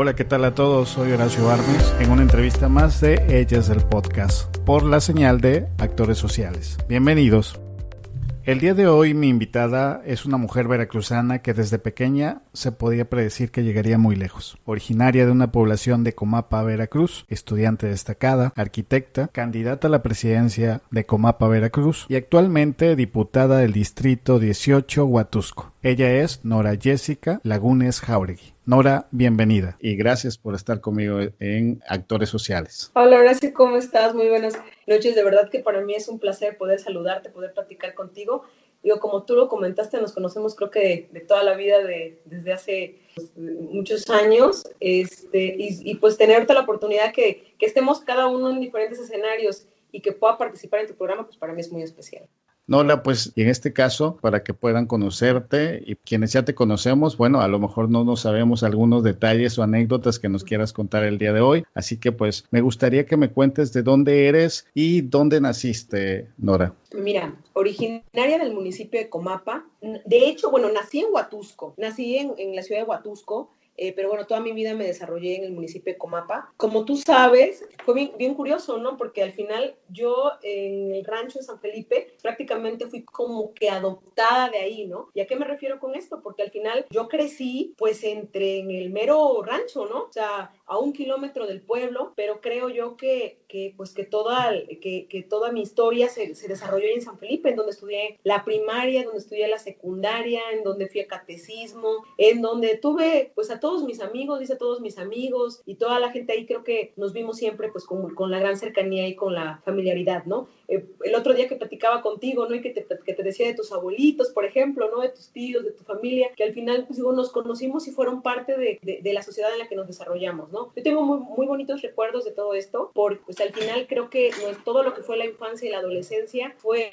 Hola, ¿qué tal a todos? Soy Horacio Armes en una entrevista más de Ellas del Podcast por la señal de Actores Sociales. Bienvenidos. El día de hoy mi invitada es una mujer veracruzana que desde pequeña se podía predecir que llegaría muy lejos. Originaria de una población de Comapa, Veracruz, estudiante destacada, arquitecta, candidata a la presidencia de Comapa, Veracruz y actualmente diputada del Distrito 18, Huatusco. Ella es Nora Jessica Lagunes Jáuregui. Nora, bienvenida y gracias por estar conmigo en Actores Sociales. Hola Horacio, ¿cómo estás? Muy buenas noches. De verdad que para mí es un placer poder saludarte, poder platicar contigo. Digo, como tú lo comentaste, nos conocemos creo que de toda la vida, desde hace muchos años, y pues tenerte la oportunidad que estemos cada uno en diferentes escenarios y que pueda participar en tu programa, pues para mí es muy especial. Nola, pues y en este caso, para que puedan conocerte y quienes ya te conocemos, bueno, a lo mejor no nos sabemos algunos detalles o anécdotas que nos quieras contar el día de hoy, así que pues me gustaría que me cuentes de dónde eres y dónde naciste, Nora. Mira, originaria del municipio de Comapa, de hecho, bueno, nací en Huatusco, nací en la ciudad de Huatusco, pero bueno, toda mi vida me desarrollé en el municipio de Comapa. Como tú sabes, fue bien curioso, ¿no? Porque al final yo en el rancho de San Felipe prácticamente fui como que adoptada de ahí, ¿no? ¿Y a qué me refiero con esto? Porque al final yo crecí pues en el mero rancho, ¿no? O sea, a 1 kilómetro del pueblo, pero creo yo que toda mi historia se desarrolló en San Felipe, en donde estudié la primaria, donde estudié la secundaria, en donde fui a catecismo, en donde tuve pues a todos mis amigos, hice a todos mis amigos y toda la gente ahí creo que nos vimos siempre pues con la gran cercanía y con la familiaridad, ¿no? El otro día que platicaba contigo, ¿no? Y que te decía de tus abuelitos, por ejemplo, ¿no? De tus tíos, de tu familia, que al final pues, nos conocimos y fueron parte de la sociedad en la que nos desarrollamos, ¿no? Yo tengo muy bonitos recuerdos de todo esto, porque pues al final creo que todo lo que fue la infancia y la adolescencia fue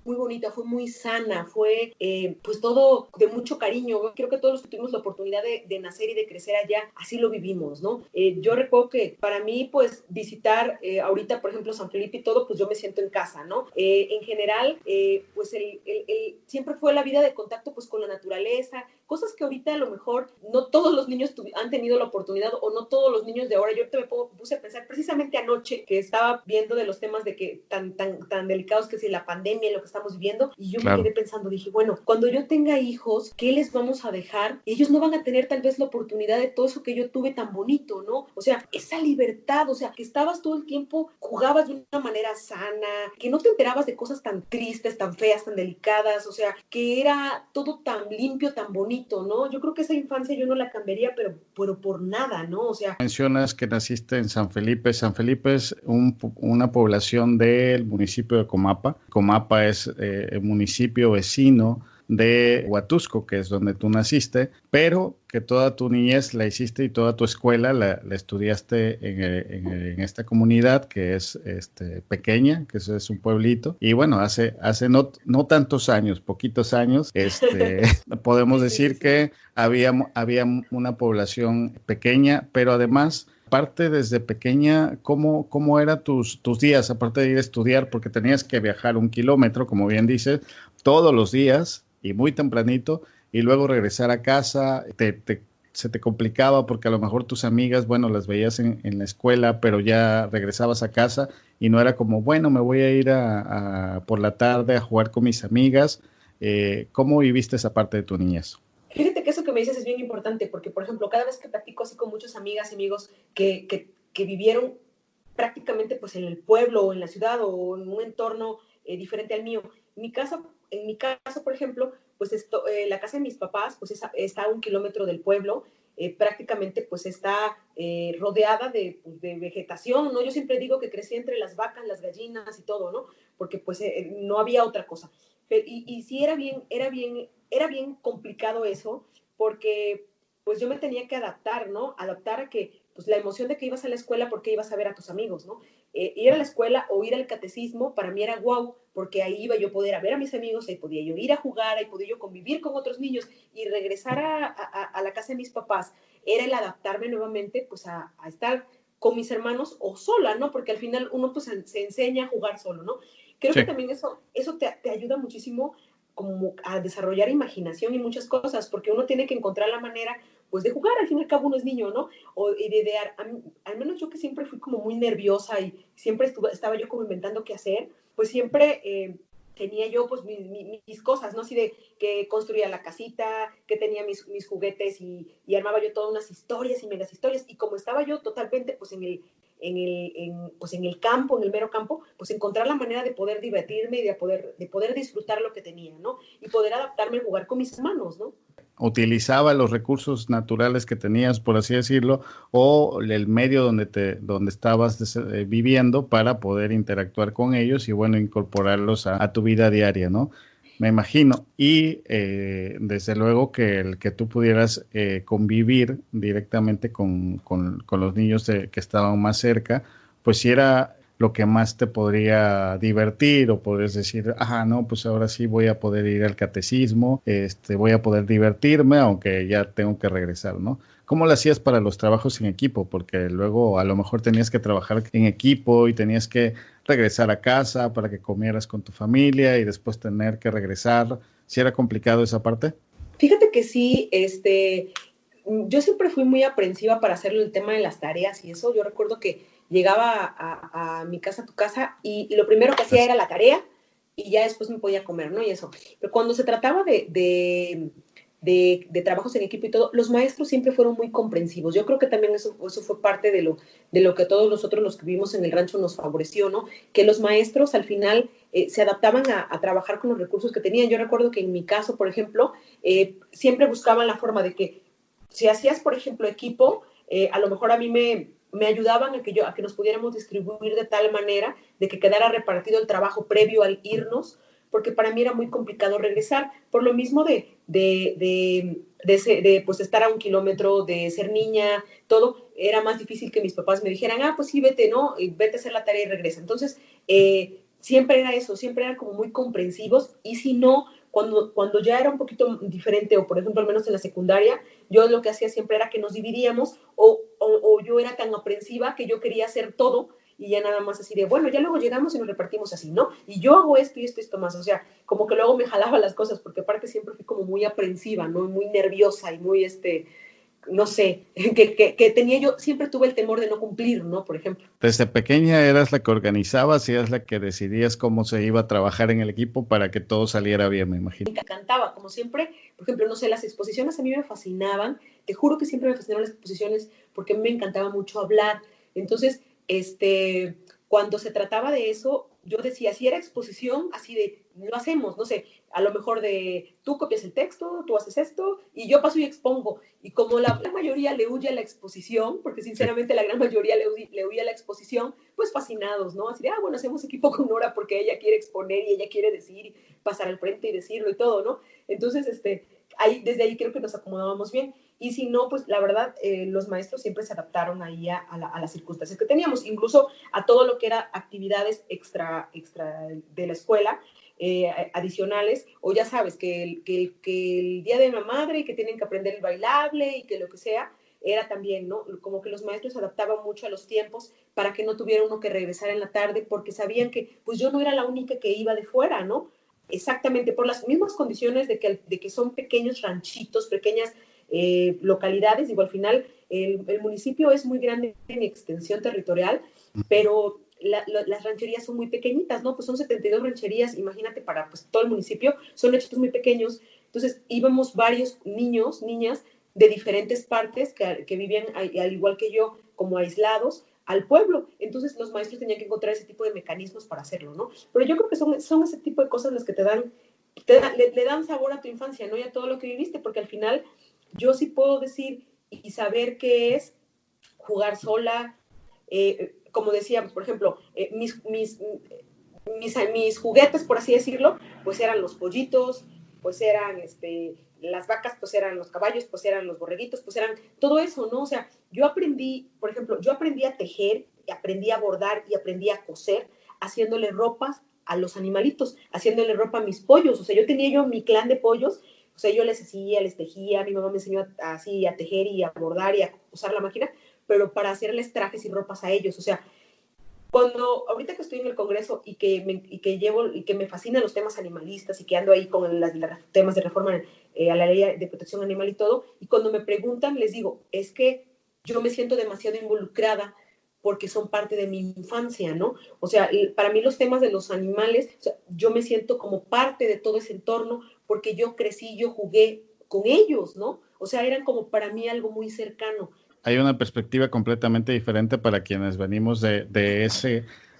muy bonita, fue muy sana, fue pues todo de mucho cariño. Creo que todos los que tuvimos la oportunidad de nacer y de crecer allá, así lo vivimos, ¿no? Yo recuerdo que para mí, pues visitar ahorita, por ejemplo, San Felipe y todo, pues yo me siento en casa, ¿no? En general, pues siempre fue la vida de contacto pues con la naturaleza, cosas que ahorita a lo mejor no todos los niños han tenido la oportunidad o no todos los niños de ahora. Yo ahorita puse a pensar precisamente anoche que estaba viendo de los temas de que tan delicados que es la pandemia y lo que estamos viviendo, y yo me quedé pensando, dije, bueno, cuando yo tenga hijos, ¿qué les vamos a dejar? Ellos no van a tener tal vez la oportunidad de todo eso que yo tuve tan bonito, ¿no? O sea, esa libertad, o sea, que estabas todo el tiempo, jugabas de una manera sana, que no te enterabas de cosas tan tristes, tan feas, tan delicadas, o sea, que era todo tan limpio, tan bonito, ¿no? Yo creo que esa infancia yo no la cambiaría, pero por nada, ¿no? O sea... Mencionas que naciste en San Felipe. San Felipe es una población del municipio de Comapa. Comapa es el municipio vecino de Huatusco, que es donde tú naciste, pero que toda tu niñez la hiciste y toda tu escuela la estudiaste en esta comunidad que es pequeña, que es un pueblito. Y bueno, hace no tantos años, poquitos años, podemos decir que había una población pequeña, pero además... Aparte, desde pequeña, ¿cómo eran tus días? Aparte de ir a estudiar, porque tenías que viajar 1 kilómetro, como bien dices, todos los días y muy tempranito, y luego regresar a casa, se te complicaba porque a lo mejor tus amigas, bueno, las veías en la escuela, pero ya regresabas a casa y no era como, bueno, me voy a ir por la tarde a jugar con mis amigas. ¿Cómo viviste esa parte de tu niñez? Fíjate que eso que me dices es bien importante, porque, por ejemplo, cada vez que platico así con muchas amigas y amigos que vivieron prácticamente pues en el pueblo o en la ciudad o en un entorno diferente al mío, en mi caso, por ejemplo, pues la casa de mis papás pues está a 1 kilómetro del pueblo, prácticamente pues está rodeada de vegetación, ¿no? Yo siempre digo que crecí entre las vacas, las gallinas y todo, ¿no? Porque pues no había otra cosa. Y sí era bien complicado eso, porque pues yo me tenía que adaptar, ¿no? Adaptar a que, pues la emoción de que ibas a la escuela porque ibas a ver a tus amigos, ¿no? Ir a la escuela o ir al catecismo para mí era guau, porque ahí iba yo a poder a ver a mis amigos, ahí podía yo ir a jugar, ahí podía yo convivir con otros niños y regresar a la casa de mis papás. Era el adaptarme nuevamente, pues a estar con mis hermanos o sola, ¿no? Porque al final uno pues se enseña a jugar solo, ¿no? Creo que también eso te ayuda muchísimo como a desarrollar imaginación y muchas cosas, porque uno tiene que encontrar la manera pues de jugar, al fin y al cabo uno es niño, ¿no? Y de idear, al menos yo que siempre fui como muy nerviosa y siempre estaba yo como inventando qué hacer, pues siempre tenía yo pues mis cosas, ¿no? Así de que construía la casita, que tenía mis juguetes y armaba yo todas unas historias y megas historias, y como estaba yo totalmente pues pues en el campo, en el mero campo, pues encontrar la manera de poder divertirme y de poder disfrutar lo que tenía, ¿no? Y poder adaptarme a jugar con mis hermanos, ¿no? Utilizaba los recursos naturales que tenías, por así decirlo, o el medio donde estabas viviendo para poder interactuar con ellos y, bueno, incorporarlos a tu vida diaria, ¿no? Me imagino. Y desde luego que el que tú pudieras convivir directamente con los niños que estaban más cerca, pues sí era lo que más te podría divertir, o podrías decir, ajá, no, pues ahora sí voy a poder ir al catecismo, voy a poder divertirme, aunque ya tengo que regresar, ¿no? ¿Cómo lo hacías para los trabajos en equipo? Porque luego a lo mejor tenías que trabajar en equipo y tenías que regresar a casa para que comieras con tu familia y después tener que regresar. ¿Sí era complicado esa parte? Fíjate que sí, yo siempre fui muy aprensiva para hacerlo el tema de las tareas y eso. Yo recuerdo que llegaba a mi casa, a tu casa, y lo primero que hacía Pues, era la tarea y ya después me podía comer, ¿no? Y eso. Pero cuando se trataba de trabajos en equipo y todo, los maestros siempre fueron muy comprensivos. Yo creo que también eso fue parte de lo que todos nosotros los que vivimos en el rancho nos favoreció, ¿no? Que los maestros al final se adaptaban a trabajar con los recursos que tenían. Yo recuerdo que en mi caso, por ejemplo, siempre buscaban la forma de que si hacías, por ejemplo, equipo, a lo mejor a mí me ayudaban a que nos pudiéramos distribuir de tal manera de que quedara repartido el trabajo previo al irnos, porque para mí era muy complicado regresar, por lo mismo pues estar a 1 kilómetro, de ser niña, todo, era más difícil que mis papás me dijeran, ah, pues sí, vete, ¿no? Y vete a hacer la tarea y regresa. Entonces, siempre era eso, siempre eran como muy comprensivos, y si no, cuando ya era un poquito diferente, o por ejemplo, al menos en la secundaria, yo lo que hacía siempre era que nos dividíamos, o yo era tan aprensiva que yo quería hacer todo, y ya nada más así de, bueno, ya luego llegamos y nos repartimos así, ¿no? Y yo hago esto y esto más, o sea, como que luego me jalaba las cosas, porque aparte siempre fui como muy aprensiva, ¿no? Muy nerviosa y muy, no sé, que tenía yo, siempre tuve el temor de no cumplir, ¿no? Por ejemplo. desde pequeña eras la que organizabas y eras la que decidías cómo se iba a trabajar en el equipo para que todo saliera bien, me imagino. Me encantaba, como siempre, por ejemplo, no sé, las exposiciones a mí me fascinaban, te juro que siempre me fascinaron las exposiciones porque a mí me encantaba mucho hablar. Entonces, cuando se trataba de eso, yo decía, si era exposición, así de, lo hacemos, no sé, a lo mejor de, tú copias el texto, tú haces esto, y yo paso y expongo. Y como la gran mayoría le huye a la exposición, porque Sí. sinceramente la gran mayoría le huye a la exposición, pues fascinados, ¿no? Así de, bueno, hacemos equipo con Nora porque ella quiere exponer y ella quiere decir, pasar al frente y decirlo y todo, ¿no? Entonces, desde ahí creo que nos acomodábamos bien. Y si no, pues la verdad, los maestros siempre se adaptaron ahí a las circunstancias que teníamos, incluso a todo lo que era actividades extra de la escuela, adicionales, o ya sabes, que el día de la madre y que tienen que aprender el bailable y que lo que sea, era también, ¿no? Como que los maestros se adaptaban mucho a los tiempos para que no tuviera uno que regresar en la tarde, porque sabían que pues yo no era la única que iba de fuera, ¿no? Exactamente, por las mismas condiciones de que son pequeños ranchitos, pequeñas localidades. Digo, al final el municipio es muy grande en extensión territorial, pero las rancherías son muy pequeñitas, ¿no? Pues son 72 rancherías, imagínate, para pues, todo el municipio, son hechos muy pequeños. Entonces íbamos varios niños, niñas de diferentes partes que vivían al igual que yo, como aislados al pueblo. Entonces los maestros tenían que encontrar ese tipo de mecanismos para hacerlo, ¿no? Pero yo creo que son ese tipo de cosas las que le dan sabor a tu infancia, ¿no? Y a todo lo que viviste, porque al final yo sí puedo decir y saber qué es jugar sola. Como decíamos, por ejemplo, mis juguetes, por así decirlo, pues eran los pollitos, pues eran las vacas, pues eran los caballos, pues eran los borreguitos, pues eran todo eso, ¿no? O sea, yo aprendí, por ejemplo, yo aprendí a tejer, aprendí a bordar y aprendí a coser haciéndole ropas a los animalitos, haciéndole ropa a mis pollos. O sea, yo tenía mi clan de pollos, o sea, yo les hacía, les tejía, mi mamá me enseñó así a tejer y a bordar y a usar la máquina, pero para hacerles trajes y ropas a ellos. O sea, ahorita que estoy en el Congreso y que me fascinan los temas animalistas y que ando ahí con los temas de reforma a la ley de protección animal y todo, y cuando me preguntan les digo, es que yo me siento demasiado involucrada porque son parte de mi infancia, ¿no? O sea, para mí los temas de los animales, o sea, yo me siento como parte de todo ese entorno porque yo crecí, yo jugué con ellos, ¿no? O sea, eran como para mí algo muy cercano. Hay una perspectiva completamente diferente para quienes venimos de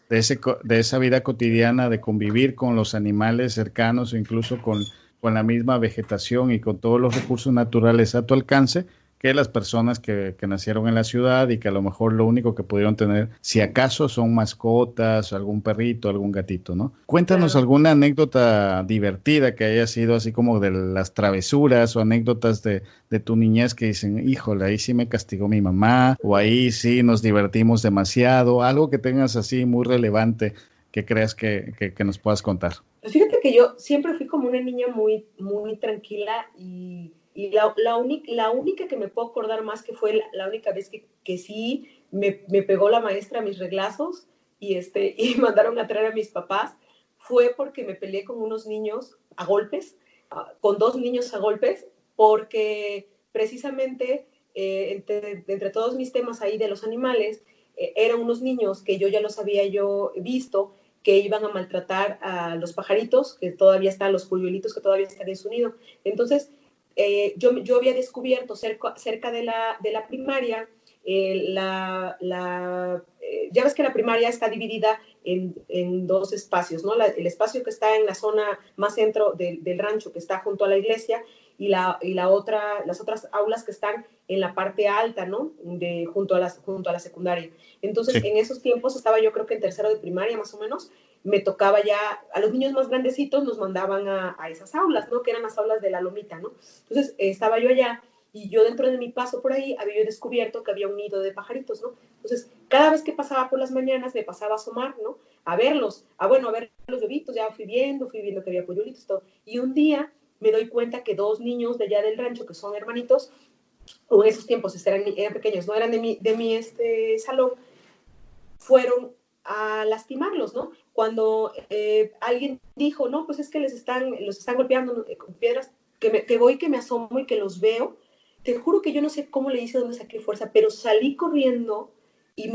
esa vida cotidiana de convivir con los animales cercanos o incluso con la misma vegetación y con todos los recursos naturales a tu alcance, que las personas que nacieron en la ciudad y que a lo mejor lo único que pudieron tener, si acaso, son mascotas, algún perrito, algún gatito, ¿no? Cuéntanos Claro. alguna anécdota divertida que haya sido así como de las travesuras o anécdotas de tu niñez que dicen, híjole, ahí sí me castigó mi mamá, o ahí sí nos divertimos demasiado, algo que tengas así muy relevante que creas que nos puedas contar. Pues fíjate que yo siempre fui como una niña muy, muy tranquila y la única que me puedo acordar más que fue la única vez que sí me pegó la maestra a mis reglazos y mandaron a traer a mis papás fue porque me peleé con unos niños a golpes, con dos niños a golpes, porque precisamente entre todos mis temas ahí de los animales, eran unos niños que yo ya los había yo visto que iban a maltratar a los pajaritos, que todavía están, los polluelitos que todavía están en su nido. Entonces, yo había descubierto cerca de la primaria, ya ves que la primaria está dividida en dos espacios, ¿no? El espacio que está en la zona más centro del rancho, que está junto a la iglesia, y las otras aulas que están en la parte alta, ¿no? Junto a la secundaria. Entonces, Sí. en esos tiempos estaba yo creo que en tercero de primaria más o menos, me tocaba ya, a los niños más grandecitos nos mandaban a esas aulas, ¿no? Que eran las aulas de la lomita, ¿no? Entonces, estaba yo allá y yo dentro de mi paso por ahí había yo descubierto que había un nido de pajaritos, ¿no? Entonces, cada vez que pasaba por las mañanas me pasaba a asomar, ¿no? A verlos, a ver los bebitos, ya fui viendo que había polluelitos, todo. Y un día me doy cuenta que dos niños de allá del rancho, que son hermanitos, o en esos tiempos eran pequeños, no eran de mi salón, fueron a lastimarlos, ¿no? Cuando alguien dijo, no, pues es que los están golpeando con piedras, que voy, que me asomo y que los veo, te juro que yo no sé cómo le hice, dónde saqué fuerza, pero salí corriendo y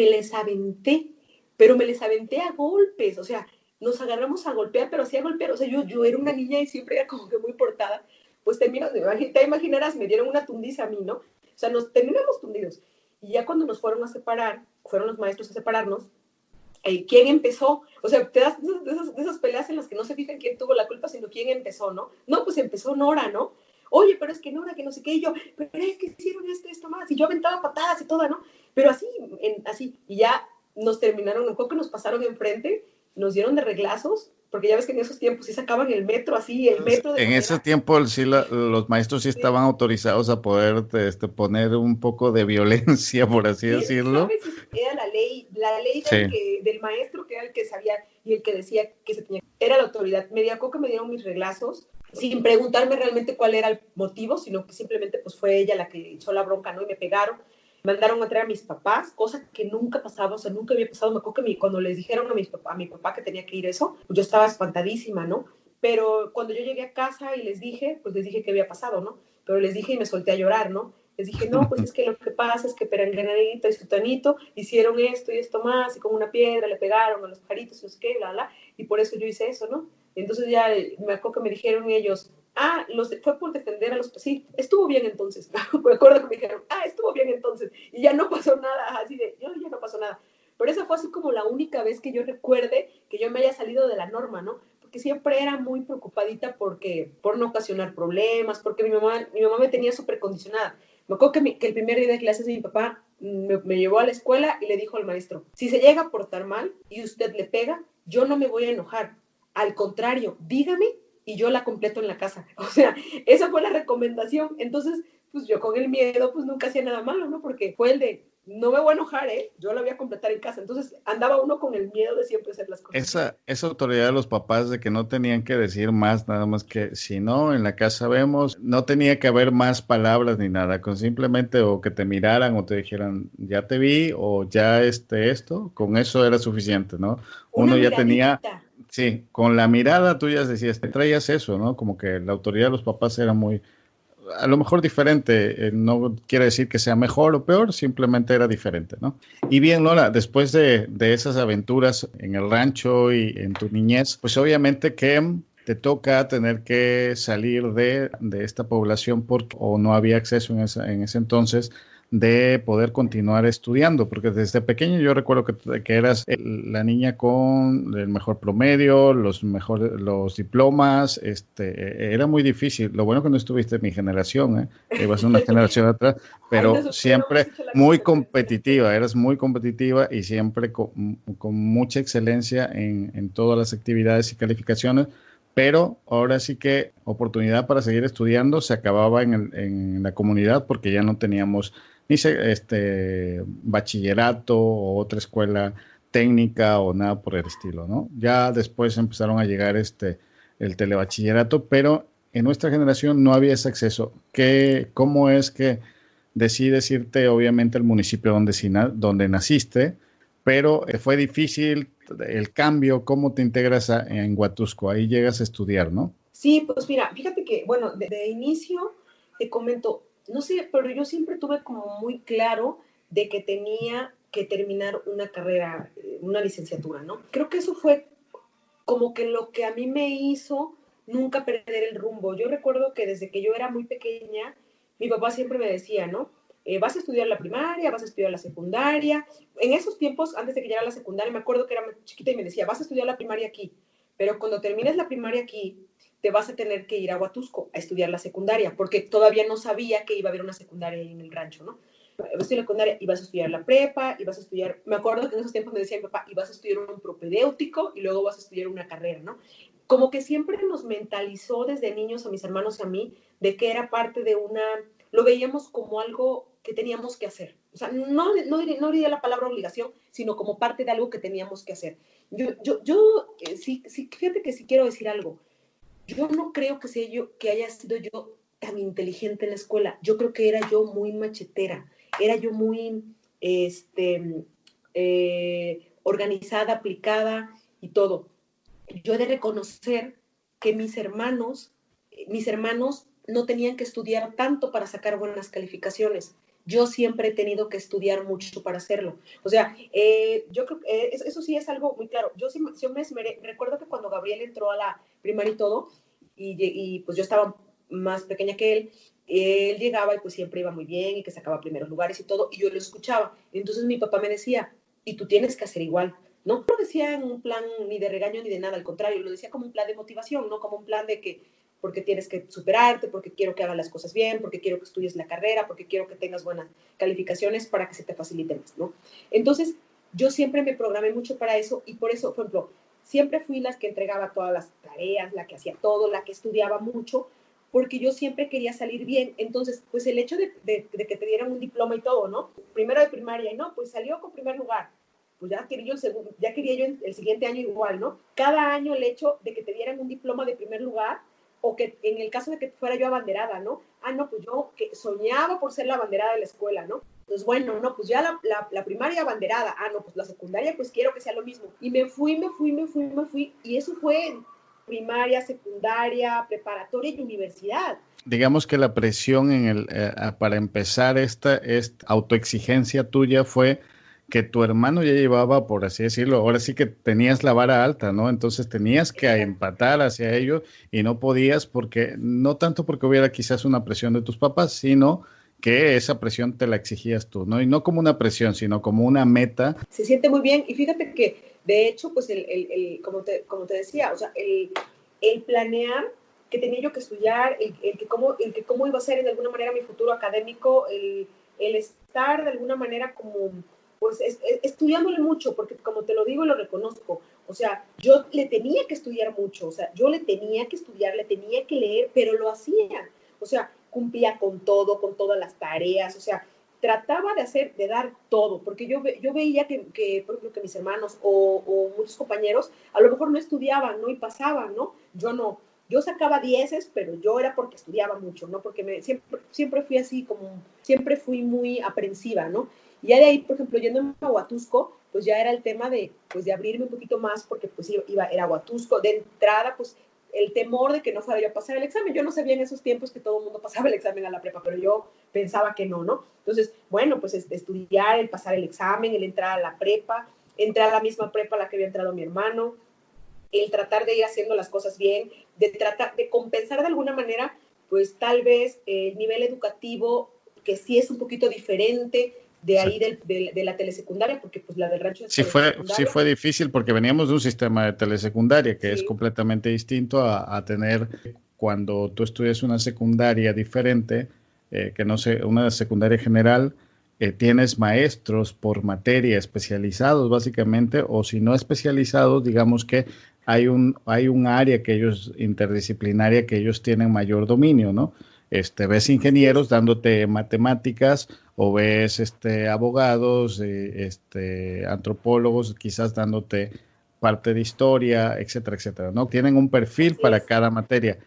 pero me les aventé a golpes, o sea, nos agarramos a golpear, pero así a golpear, o sea, yo era una niña y siempre era como que muy portada, pues te imaginarás, me dieron una tundiza a mí, ¿no? O sea, nos terminamos tundidos. Y ya cuando nos fueron a separar, fueron los maestros a separarnos, quién empezó, o sea, te das de esas peleas en las que no se fijan quién tuvo la culpa, sino quién empezó, ¿no? No, pues empezó Nora, ¿no? Oye, pero es que Nora, que no sé qué, y yo, pero es que hicieron esto más, y yo aventaba patadas y toda, ¿no? Pero así, y ya nos terminaron, un poco nos pasaron enfrente, nos dieron de reglazos, porque ya ves que en esos tiempos sí sacaban el metro así, el metro de En ese cátedra. tiempo sí, los maestros sí estaban autorizados a poder poner un poco de violencia, por así ¿Quién decirlo. sabe si era la ley Sí. del maestro que era el que sabía y el que decía que se tenía? Era la autoridad. Me dio que me dieron mis reglazos sin preguntarme realmente cuál era el motivo, sino que simplemente pues fue ella la que echó la bronca, ¿no? Y me pegaron. Mandaron a traer a mis papás, cosa que nunca pasaba, o sea, nunca había pasado. Me acuerdo que cuando les dijeron a mi papá que tenía que ir eso, pues yo estaba espantadísima, ¿no? Pero cuando yo llegué a casa y les dije, pues les dije qué había pasado, ¿no? Pero les dije y me solté a llorar, ¿no? Les dije, no, pues es que lo que pasa es que Perenganito y Sutanito hicieron esto y esto más, y con una piedra le pegaron a los pajaritos, no sé qué, bla, bla, y por eso yo hice eso, ¿no? Entonces ya me acuerdo que me dijeron ellos, fue por defender a los, sí, estuvo bien entonces, me acuerdo que me dijeron, estuvo bien entonces, y ya no pasó nada, así de, yo ya no pasó nada. Pero esa fue así como la única vez que yo recuerde que yo me haya salido de la norma, ¿no? Porque siempre era muy preocupadita por no ocasionar problemas, porque mi mamá me tenía súper condicionada. Me acuerdo que el primer día de clases mi papá me llevó a la escuela y le dijo al maestro, si se llega a portar mal y usted le pega, yo no me voy a enojar. Al contrario, dígame y yo la completo en la casa. O sea, esa fue la recomendación. Entonces, pues yo con el miedo, pues nunca hacía nada malo, ¿no? Porque fue el de, no me voy a enojar, ¿eh? Yo la voy a completar en casa. Entonces andaba uno con el miedo de siempre hacer las cosas bien. Esa autoridad de los papás de que no tenían que decir más, nada más que si no, en la casa vemos, no tenía que haber más palabras ni nada, con simplemente o que te miraran o te dijeran, ya te vi o ya esto, con eso era suficiente, ¿no? Una Uno ya tenía, miradita. sí, con la mirada tú ya decías, te traías eso, ¿no? Como que la autoridad de los papás era muy, a lo mejor diferente, no quiere decir que sea mejor o peor, simplemente era diferente, ¿no? Y bien, Lola, después de esas aventuras en el rancho y en tu niñez, pues obviamente que te toca tener que salir de esta población porque o no había acceso en ese entonces de poder continuar estudiando, porque desde pequeño yo recuerdo que eras la niña con el mejor promedio, los diplomas, era muy difícil. Lo bueno que no estuviste en mi generación, ibas una generación atrás, Ahí pero nos hubiéramos siempre hecho la muy competencia. competitiva, eras muy competitiva y siempre con mucha excelencia en todas las actividades y calificaciones. Pero ahora sí que oportunidad para seguir estudiando se acababa en la comunidad porque ya no teníamos ni bachillerato o otra escuela técnica o nada por el estilo, ¿no? Ya después empezaron a llegar el telebachillerato, pero en nuestra generación no había ese acceso. ¿Cómo es que decides irte, obviamente, al municipio donde naciste, pero fue difícil el cambio? ¿Cómo te integras en Huatusco? Ahí llegas a estudiar, ¿no? Sí, pues mira, fíjate que, bueno, de inicio te comento, no sé, pero yo siempre tuve como muy claro de que tenía que terminar una carrera, una licenciatura, ¿no? Creo que eso fue como que lo que a mí me hizo nunca perder el rumbo. Yo recuerdo que desde que yo era muy pequeña, mi papá siempre me decía, ¿no? Vas a estudiar la primaria, vas a estudiar la secundaria. En esos tiempos, antes de que llegara la secundaria, me acuerdo que era chiquita y me decía, vas a estudiar la primaria aquí, pero cuando termines la primaria aquí, te vas a tener que ir a Huatusco a estudiar la secundaria, porque todavía no sabía que iba a haber una secundaria en el rancho, ¿no? Vas a estudiar la secundaria y vas a estudiar la prepa, y vas a estudiar, me acuerdo que en esos tiempos me decía mi papá, y vas a estudiar un propedéutico y luego vas a estudiar una carrera, ¿no? Como que siempre nos mentalizó desde niños a mis hermanos y a mí de que era parte de una, lo veíamos como algo que teníamos que hacer. O sea, no diría la palabra obligación, sino como parte de algo que teníamos que hacer. Sí, fíjate que sí quiero decir algo. Yo no creo que haya sido yo tan inteligente en la escuela. Yo creo que era yo muy machetera, era yo muy organizada, aplicada y todo. Yo he de reconocer que mis hermanos no tenían que estudiar tanto para sacar buenas calificaciones. Yo siempre he tenido que estudiar mucho para hacerlo. O sea, yo creo que eso sí es algo muy claro. Yo me esmeré. Recuerdo que cuando Gabriel entró a la primaria y todo, y pues yo estaba más pequeña que él llegaba y pues siempre iba muy bien y que sacaba primeros lugares y todo, y yo lo escuchaba. Entonces mi papá me decía, y tú tienes que hacer igual, ¿no? No lo decía en un plan ni de regaño ni de nada, al contrario, lo decía como un plan de motivación, ¿no? Como un plan de que porque tienes que superarte, porque quiero que hagas las cosas bien, porque quiero que estudies la carrera, porque quiero que tengas buenas calificaciones para que se te facilite más, ¿no? Entonces, yo siempre me programé mucho para eso y por eso, por ejemplo, siempre fui la que entregaba todas las tareas, la que hacía todo, la que estudiaba mucho, porque yo siempre quería salir bien. Entonces, pues el hecho de que te dieran un diploma y todo, ¿no? Primero de primaria, y no, pues salió con primer lugar. Pues ya quería yo el siguiente año igual, ¿no? Cada año el hecho de que te dieran un diploma de primer lugar, o que en el caso de que fuera yo abanderada, ¿no? Ah, no, pues yo que soñaba por ser la abanderada de la escuela, ¿no? Pues bueno, no, pues ya la primaria abanderada, ah, no, pues la secundaria, pues quiero que sea lo mismo. Y me fui, y eso fue primaria, secundaria, preparatoria y universidad. Digamos que la presión para empezar esta autoexigencia tuya fue que tu hermano ya llevaba, por así decirlo, ahora sí que tenías la vara alta, ¿no? Entonces tenías que Exacto. empatar hacia ello y no podías porque, no tanto porque hubiera quizás una presión de tus papás, sino que esa presión te la exigías tú, ¿no? Y no como una presión, sino como una meta. Se siente muy bien y fíjate que de hecho, pues como te decía, o sea, el planear que tenía yo que estudiar, el que cómo iba a ser de alguna manera mi futuro académico, el estar de alguna manera como, pues estudiándole mucho, porque como te lo digo y lo reconozco, o sea, yo le tenía que estudiar mucho, o sea, yo le tenía que estudiar, le tenía que leer, pero lo hacía, o sea, cumplía con todo, con todas las tareas, o sea, trataba de dar todo, porque yo veía que, por ejemplo, que mis hermanos o muchos compañeros a lo mejor no estudiaban, ¿no? Y pasaban, ¿no? Yo no. Yo sacaba dieces, pero yo era porque estudiaba mucho, ¿no? Porque siempre fui así como, siempre fui muy aprensiva, ¿no? Y ya de ahí, por ejemplo, yendo a Huatusco, pues ya era el tema pues de abrirme un poquito más, porque pues era Huatusco. De entrada, pues el temor de que no fuera yo a pasar el examen. Yo no sabía en esos tiempos que todo el mundo pasaba el examen a la prepa, pero yo pensaba que no, ¿no? Entonces, bueno, pues estudiar, el pasar el examen, el entrar a la prepa, entrar a la misma prepa a la que había entrado mi hermano, el tratar de ir haciendo las cosas bien, de tratar de compensar de alguna manera, pues tal vez el nivel educativo, que sí es un poquito diferente de ahí de la telesecundaria, porque pues la del rancho es sí telesecundaria. fue difícil porque veníamos de un sistema de telesecundaria que es Sí. completamente distinto a tener cuando tú estudias una secundaria diferente, que no sé, una secundaria general, tienes maestros por materia especializados básicamente, o si no especializados, digamos que hay un área que ellos, interdisciplinaria, que ellos tienen mayor dominio, ¿no? Ves ingenieros dándote matemáticas o ves abogados, antropólogos, quizás dándote parte de historia, etcétera, etcétera, ¿no? Tienen un perfil Así para es. cada materia,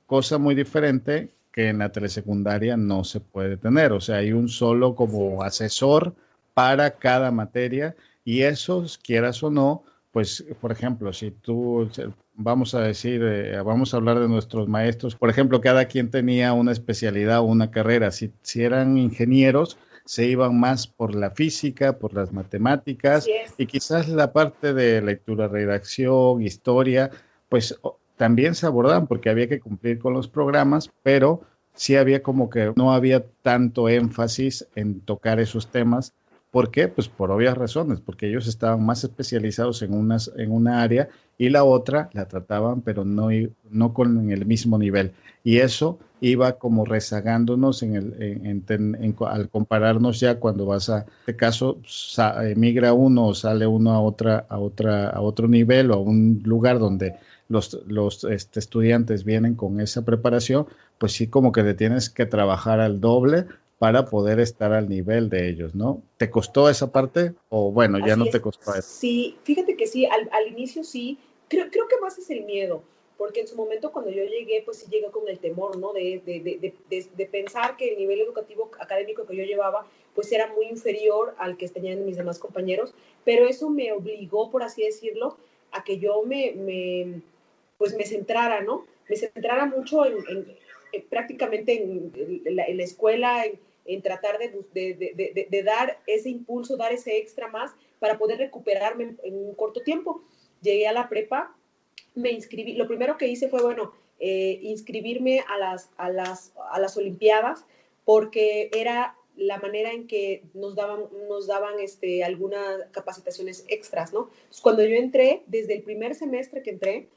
cosa muy diferente que en la telesecundaria no se puede tener. O sea, hay un solo como asesor para cada materia y esos, quieras o no, pues, por ejemplo, si tú, vamos a decir, vamos a hablar de nuestros maestros, por ejemplo, cada quien tenía una especialidad o una carrera. Si eran ingenieros, se iban más por la física, por las matemáticas Así es. y quizás la parte de lectura, redacción, historia, pues también se abordaban porque había que cumplir con los programas, pero sí había como que no había tanto énfasis en tocar esos temas. ¿Por qué? Pues por obvias razones, porque ellos estaban más especializados en una área y la otra la trataban, pero no con el mismo nivel. Y eso iba como rezagándonos al compararnos ya cuando vas a, en este caso, migra uno o sale uno a otro nivel o a un lugar donde los estudiantes vienen con esa preparación, pues sí como que te tienes que trabajar al doble para poder estar al nivel de ellos, ¿no? ¿Te costó esa parte? O bueno, ya Así no te es. costó eso. Sí, fíjate que sí, al inicio sí. Creo que más es el miedo, porque en su momento cuando yo llegué, pues sí llegué con el temor, ¿no? De pensar que el nivel educativo académico que yo llevaba, pues era muy inferior al que tenían mis demás compañeros, pero eso me obligó, por así decirlo, a que yo pues me centrara, ¿no? Me centrara mucho prácticamente en la escuela, en tratar de dar ese impulso, dar ese extra más para poder recuperarme en un corto tiempo. Llegué a la prepa, me inscribí, lo primero que hice fue, bueno, inscribirme a las Olimpiadas, porque era la manera en que nos daban algunas capacitaciones extras, ¿no? Entonces, cuando yo entré, desde el primer semestre que entré,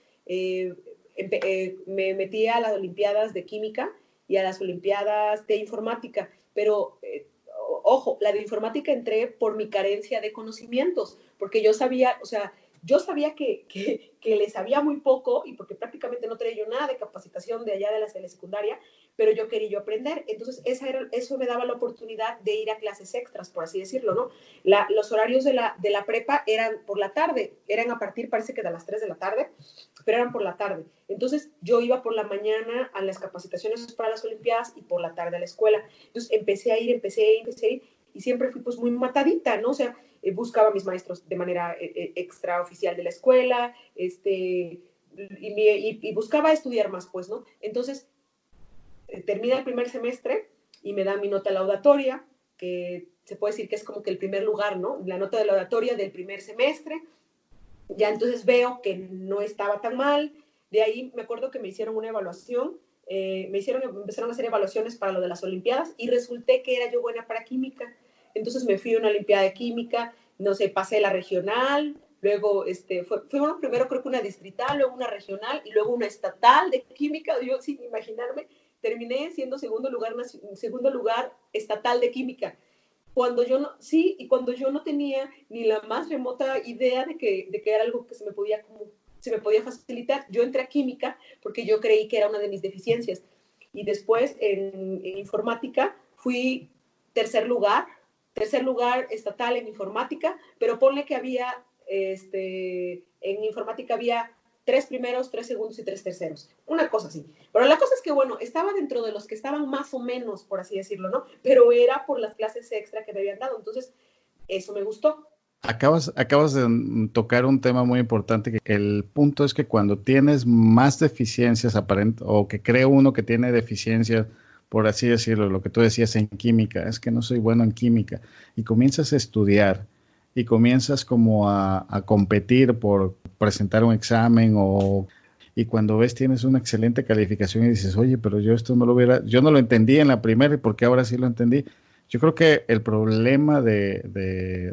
me metí a las Olimpiadas de Química y a las Olimpiadas de Informática, pero ojo, la de Informática entré por mi carencia de conocimientos, porque yo sabía, o sea, yo sabía que le sabía muy poco y porque prácticamente no traía yo nada de capacitación de allá de la secundaria, pero yo quería yo aprender. Entonces, eso me daba la oportunidad de ir a clases extras, por así decirlo, ¿no? Los horarios de la prepa eran por la tarde, eran a partir, parece que de las 3 de la tarde, pero eran por la tarde. Entonces, yo iba por la mañana a las capacitaciones para las Olimpiadas y por la tarde a la escuela. Entonces, empecé a ir y siempre fui pues muy matadita, ¿no? O sea, buscaba a mis maestros de manera extraoficial de la escuela, y buscaba estudiar más, pues, ¿no? Entonces, termina el primer semestre y me da mi nota laudatoria, que se puede decir que es como que el primer lugar, ¿no? La nota de laudatoria del primer semestre. Ya entonces veo que no estaba tan mal. De ahí me acuerdo que me hicieron una evaluación, empezaron a hacer evaluaciones para lo de las Olimpiadas y resulté que era yo buena para química. Entonces me fui a una Olimpiada de Química, no sé, pasé la regional, luego fue bueno, primero creo que una distrital, luego una regional y luego una estatal de química. Yo sin imaginarme terminé siendo segundo lugar estatal de química. Cuando yo no, sí, y cuando yo no tenía ni la más remota idea de que era algo que se me podía facilitar. Yo entré a química porque yo creí que era una de mis deficiencias. Y después en informática fui tercer lugar estatal en informática, pero ponle que había, en informática había 3 primeros, 3 segundos y 3 terceros, una cosa así. Pero la cosa es que, bueno, estaba dentro de los que estaban más o menos, por así decirlo, ¿no? Pero era por las clases extra que me habían dado, entonces eso me gustó. Acabas de tocar un tema muy importante, que el punto es que cuando tienes más deficiencias aparentes, o que cree uno que tiene deficiencias, por así decirlo, lo que tú decías en química, es que no soy bueno en química, y comienzas a estudiar y comienzas como a competir por presentar un examen y cuando ves tienes una excelente calificación y dices, oye, pero yo esto no lo hubiera, yo no lo entendí en la primera y por qué ahora sí lo entendí. Yo creo que el problema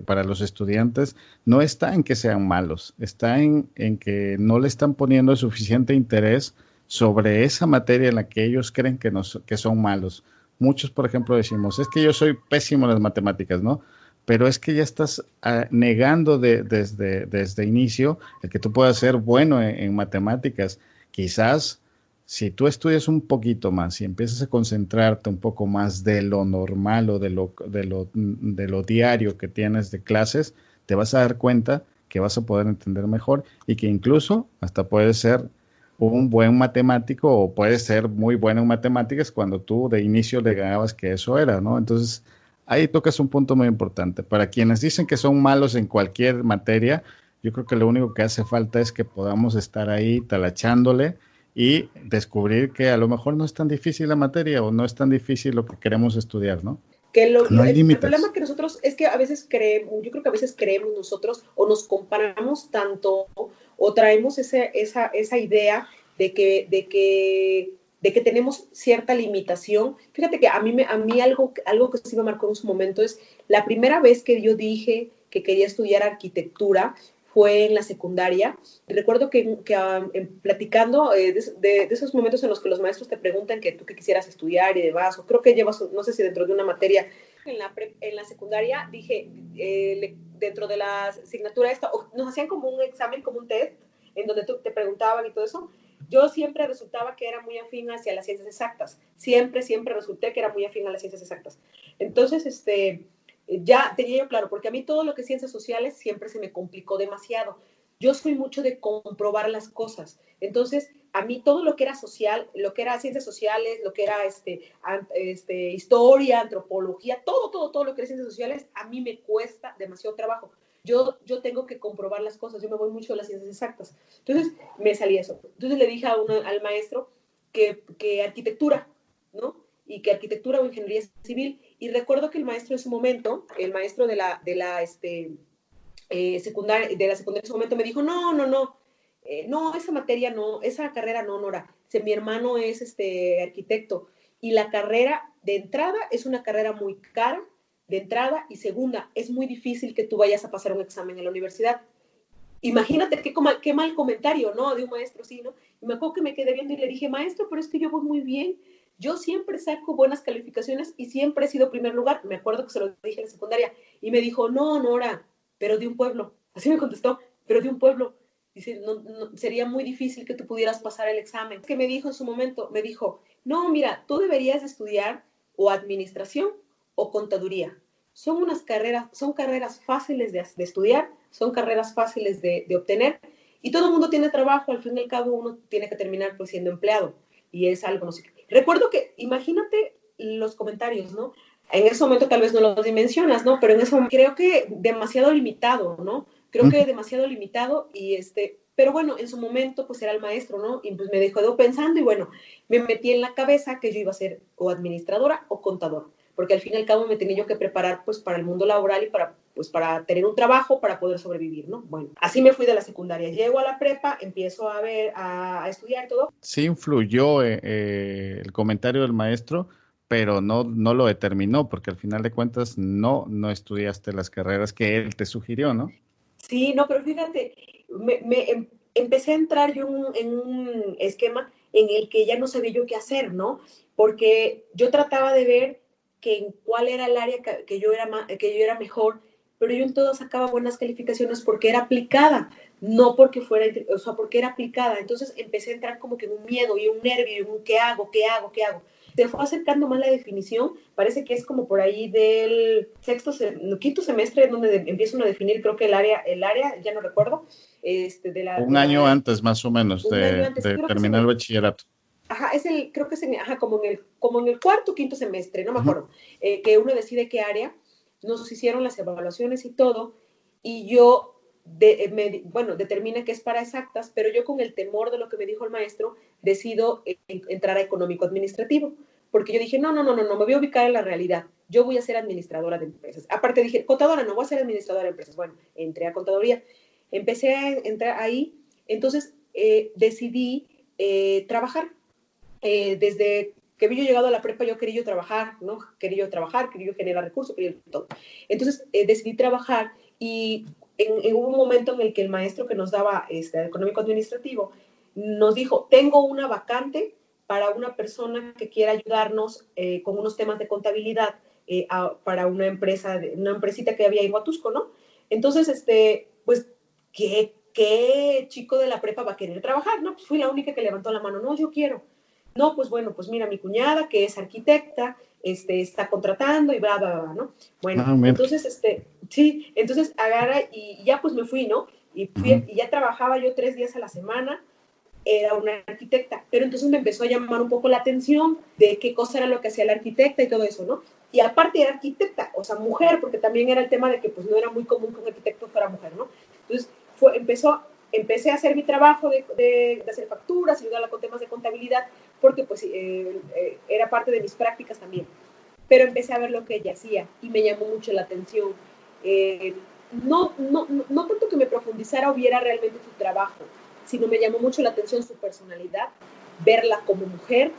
para los estudiantes no está en que sean malos, está en que no le están poniendo suficiente interés sobre esa materia en la que ellos creen que son malos. Muchos, por ejemplo, decimos, es que yo soy pésimo en las matemáticas, ¿no? Pero es que ya estás negando desde inicio el que tú puedas ser bueno en matemáticas. Quizás si tú estudias un poquito más y empiezas a concentrarte un poco más de lo normal o de lo diario que tienes de clases, te vas a dar cuenta que vas a poder entender mejor y que incluso hasta puedes ser un buen matemático o puedes ser muy bueno en matemáticas cuando tú de inicio le ganabas que eso era, ¿no? Entonces, ahí tocas un punto muy importante. Para quienes dicen que son malos en cualquier materia, yo creo que lo único que hace falta es que podamos estar ahí talachándole y descubrir que a lo mejor no es tan difícil la materia o no es tan difícil lo que queremos estudiar, ¿no? Que No hay el problema límites. que nosotros es que a veces creemos, yo creo que a veces creemos nosotros o nos comparamos tanto o traemos esa idea de que tenemos cierta limitación. Fíjate que a mí algo que sí me marcó en su momento es la primera vez que yo dije que quería estudiar arquitectura fue en la secundaria. Recuerdo que platicando de esos momentos en los que los maestros te preguntan que tú qué quisieras estudiar y demás, o creo que llevas, no sé si dentro de una materia, en la secundaria dije, dentro de la asignatura esta, nos hacían como un examen, como un test, en donde te preguntaban y todo eso. Yo siempre resultaba que era muy afín hacia las ciencias exactas. Siempre resulté que era muy afín a las ciencias exactas. Entonces, ya tenía yo claro, porque a mí todo lo que es ciencias sociales siempre se me complicó demasiado. Yo soy mucho de comprobar las cosas. Entonces, a mí todo lo que era social, lo que era ciencias sociales, lo que era historia, antropología, todo lo que era ciencias sociales, a mí me cuesta demasiado trabajo. Yo tengo que comprobar las cosas, yo me voy mucho a las ciencias exactas. Entonces, me salí eso. Entonces le dije al maestro que arquitectura, ¿no? Y que arquitectura o ingeniería civil. Y recuerdo que el maestro en su momento, el maestro secundaria, de la secundaria en su momento me dijo, no, esa materia no, esa carrera no, Nora. Mi hermano es arquitecto y la carrera de entrada es una carrera muy cara, de entrada, y segunda, es muy difícil que tú vayas a pasar un examen en la universidad. Imagínate qué mal comentario, ¿no? De un maestro, sí, ¿no? Y me acuerdo que me quedé viendo y le dije, maestro, pero es que yo voy muy bien. Yo siempre saco buenas calificaciones y siempre he sido primer lugar. Me acuerdo que se lo dije en la secundaria. Y me dijo, no, Nora, pero de un pueblo. Así me contestó, pero de un pueblo. Dice, no, sería muy difícil que tú pudieras pasar el examen. ¿Qué me dijo en su momento? Me dijo, no, mira, tú deberías estudiar o administración o contaduría. Son carreras fáciles de estudiar, son carreras fáciles de obtener y todo el mundo tiene trabajo, al fin y al cabo uno tiene que terminar pues siendo empleado y es algo, no sé. Recuerdo que, imagínate los comentarios, ¿no? En ese momento tal vez no los dimensionas, ¿no? Pero en ese momento creo que demasiado limitado, ¿no? Creo que demasiado limitado y pero bueno, en su momento pues era el maestro, ¿no? Y pues me dejó pensando y bueno, me metí en la cabeza que yo iba a ser o administradora o contador, porque al fin y al cabo me tenía yo que preparar pues para el mundo laboral y para tener un trabajo para poder sobrevivir, ¿no? Bueno, así me fui de la secundaria, llego a la prepa, empiezo a estudiar todo. Sí influyó el comentario del maestro, pero no lo determinó, porque al final de cuentas no estudiaste las carreras que él te sugirió, ¿no? Sí, no, pero fíjate, empecé a entrar yo en un esquema en el que ya no sabía yo qué hacer, ¿no? Porque yo trataba de ver que en cuál era el área que yo era mejor, pero yo en todo sacaba buenas calificaciones porque era aplicada, no porque fuera, o sea, porque era aplicada. Entonces empecé a entrar como que en un miedo y un nervio y un ¿qué hago? ¿Qué hago? ¿Qué hago? Se fue acercando más la definición, parece que es como por ahí del quinto semestre donde empiezo a definir, creo que el área, ya no recuerdo, Un año antes más o menos un año antes, de creo que es terminar el bachillerato. ajá, creo que es como en el cuarto o quinto semestre, no me Ujú. acuerdo, que uno decide qué área, nos hicieron las evaluaciones y todo, y yo, bueno, determina que es para exactas, pero yo con el temor de lo que me dijo el maestro, decido entrar a económico administrativo, porque yo dije, no, me voy a ubicar en la realidad, yo voy a ser administradora de empresas. Aparte dije, contadora, no voy a ser administradora de empresas. Bueno, entré a contaduría, empecé a entrar ahí, entonces decidí trabajar desde que vi yo llegado a la prepa, yo quería yo trabajar, ¿no? Quería yo generar recursos, quería todo. Entonces decidí trabajar y en un momento en el que el maestro que nos daba económico administrativo nos dijo, tengo una vacante para una persona que quiera ayudarnos con unos temas de contabilidad para una empresita que había en Huatusco, ¿no? Entonces, pues, ¿qué chico de la prepa va a querer trabajar? No, pues fui la única que levantó la mano, no, yo quiero. No, pues bueno, pues mira, mi cuñada, que es arquitecta, está contratando y bla, bla, bla, ¿no? Bueno, Mira. entonces, sí, entonces agarra y ya pues me fui, ¿no? Ujú. Y ya trabajaba yo 3 días a la semana, era una arquitecta, pero entonces me empezó a llamar un poco la atención de qué cosa era lo que hacía la arquitecta y todo eso, ¿no? Y aparte era arquitecta, o sea, mujer, porque también era el tema de que pues no era muy común que un arquitecto fuera mujer, ¿no? Entonces empecé a hacer mi trabajo de hacer facturas, ayudarla con temas de contabilidad, porque pues era parte de mis prácticas también. Pero empecé a ver lo que ella hacía y me llamó mucho la atención. Eh, no tanto que me profundizara o viera realmente su trabajo, sino me llamó mucho la atención su personalidad, verla como mujer,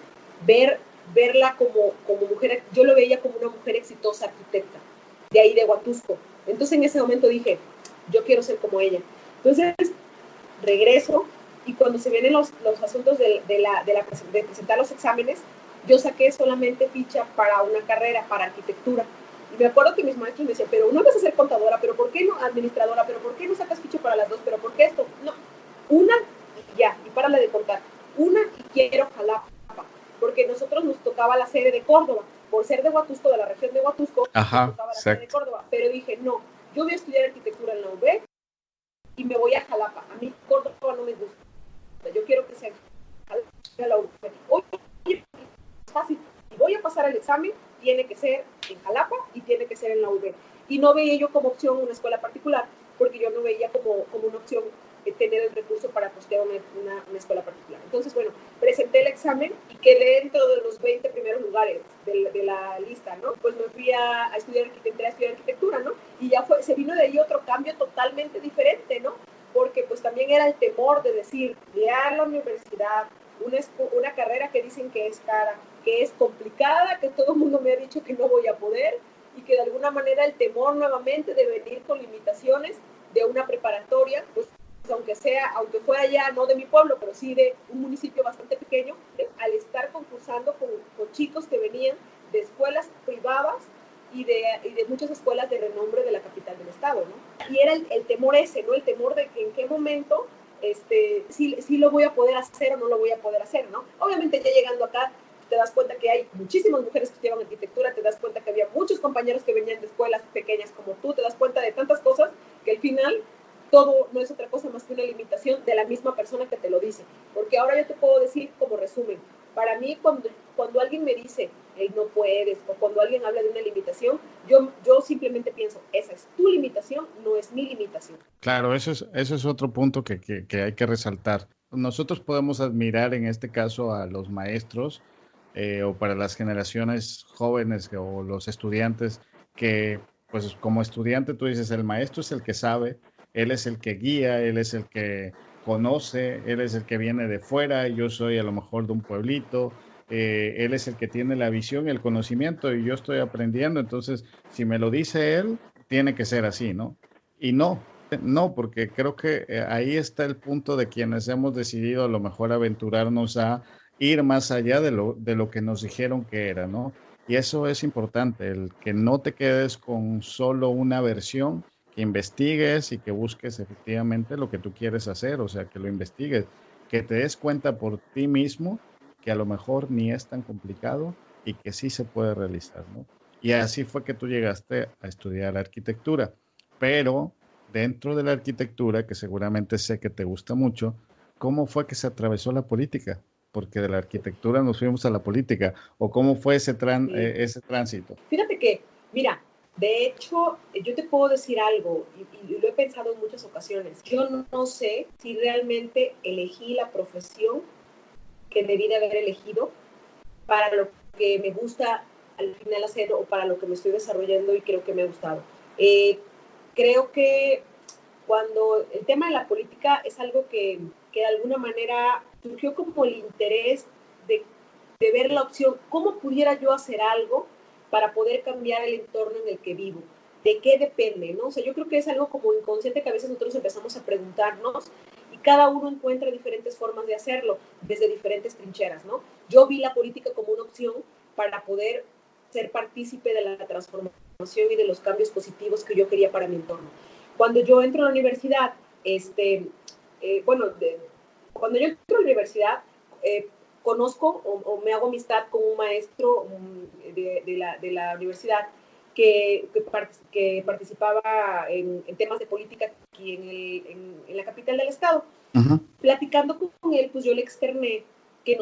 verla como mujer, yo lo veía como una mujer exitosa arquitecta, de ahí de Huatusco. Entonces en ese momento dije, yo quiero ser como ella. Entonces regreso y cuando se vienen los asuntos de presentar los exámenes, yo saqué solamente ficha para una carrera, para arquitectura. Y me acuerdo que mis maestros me decían, pero no vas a ser contadora, pero ¿por qué no administradora? ¿Pero por qué no sacas ficha para las dos? ¿Pero por qué esto? No, una y ya, y párale de contar. Una y quiero Jalapa, porque nosotros nos tocaba la sede de Córdoba. Por ser de Huatusco, de la región de Huatusco, nos Ajá, tocaba la sede de exacto. Córdoba. Pero dije, no, yo voy a estudiar arquitectura en la UB y me voy a Jalapa. A mí Córdoba no me gusta. Yo quiero que sea la UB. Oye, es fácil. Si voy a pasar el examen, tiene que ser en Jalapa y tiene que ser en la UB. Y no veía yo como opción una escuela particular, porque yo no veía como una opción tener el recurso para costear una escuela particular. Entonces, bueno, presenté el examen y quedé dentro de los 20 primeros lugares de la lista, ¿no? Pues me fui a estudiar arquitectura, ¿no? Y ya se vino de ahí otro cambio totalmente diferente, ¿no? Porque pues también era el temor de decir, ir a la universidad, una carrera que dicen que es cara, que es complicada, que todo el mundo me ha dicho que no voy a poder y que de alguna manera el temor nuevamente de venir con limitaciones de una preparatoria, pues aunque fuera ya no de mi pueblo, pero sí de un municipio bastante pequeño, al estar concursando con chicos que venían de escuelas privadas y de muchas escuelas de renombre de la capital del estado, ¿no? Y era el temor ese, ¿no? El temor de que en qué momento si lo voy a poder hacer o no lo voy a poder hacer, ¿no? Obviamente ya llegando acá te das cuenta que hay muchísimas mujeres que estudiaban arquitectura, te das cuenta que había muchos compañeros que venían de escuelas pequeñas como tú, te das cuenta de tantas cosas que al final todo no es otra cosa más que una limitación de la misma persona que te lo dice. Porque ahora yo te puedo decir como resumen, para mí cuando alguien me dice, hey, no puedes, o cuando alguien habla de una limitación, yo simplemente pienso, esa es tu limitación, no es mi limitación. Claro, eso es otro punto que hay que resaltar. Nosotros podemos admirar en este caso a los maestros o para las generaciones jóvenes o los estudiantes que, pues como estudiante tú dices, el maestro es el que sabe, él es el que guía, él es el que conoce, él es el que viene de fuera, yo soy a lo mejor de un pueblito, él es el que tiene la visión y el conocimiento y yo estoy aprendiendo, entonces si me lo dice él, tiene que ser así, ¿no? Y no, porque creo que ahí está el punto de quienes hemos decidido a lo mejor aventurarnos a ir más allá de lo que nos dijeron que era, ¿no? Y eso es importante, el que no te quedes con solo una versión que investigues y que busques efectivamente lo que tú quieres hacer, o sea, que lo investigues, que te des cuenta por ti mismo que a lo mejor ni es tan complicado y que sí se puede realizar, ¿no? Y así fue que tú llegaste a estudiar arquitectura, pero dentro de la arquitectura, que seguramente sé que te gusta mucho, ¿cómo fue que se atravesó la política? Porque de la arquitectura nos fuimos a la política, o cómo fue Sí. ese tránsito. Fíjate que, mira, de hecho, yo te puedo decir algo, y lo he pensado en muchas ocasiones. Yo no sé si realmente elegí la profesión que debí de haber elegido para lo que me gusta al final hacer o para lo que me estoy desarrollando y creo que me ha gustado. Eh, Creo que cuando el tema de la política es algo que de alguna manera surgió como el interés de, de ver la opción, ¿cómo pudiera yo hacer algo para poder cambiar el entorno en el que vivo? ¿De qué depende? ¿No? O sea, yo creo que es algo como inconsciente que a veces nosotros empezamos a preguntarnos y cada uno encuentra diferentes formas de hacerlo desde diferentes trincheras, ¿no? Yo vi la política como una opción para poder ser partícipe de la transformación y de los cambios positivos que yo quería para mi entorno. Cuando yo entro a la universidad, bueno, cuando yo entro a la universidad, conozco o me hago amistad con un maestro de la universidad que participaba en temas de política aquí en la capital del estado. Ajá. Platicando con él, pues yo le externé que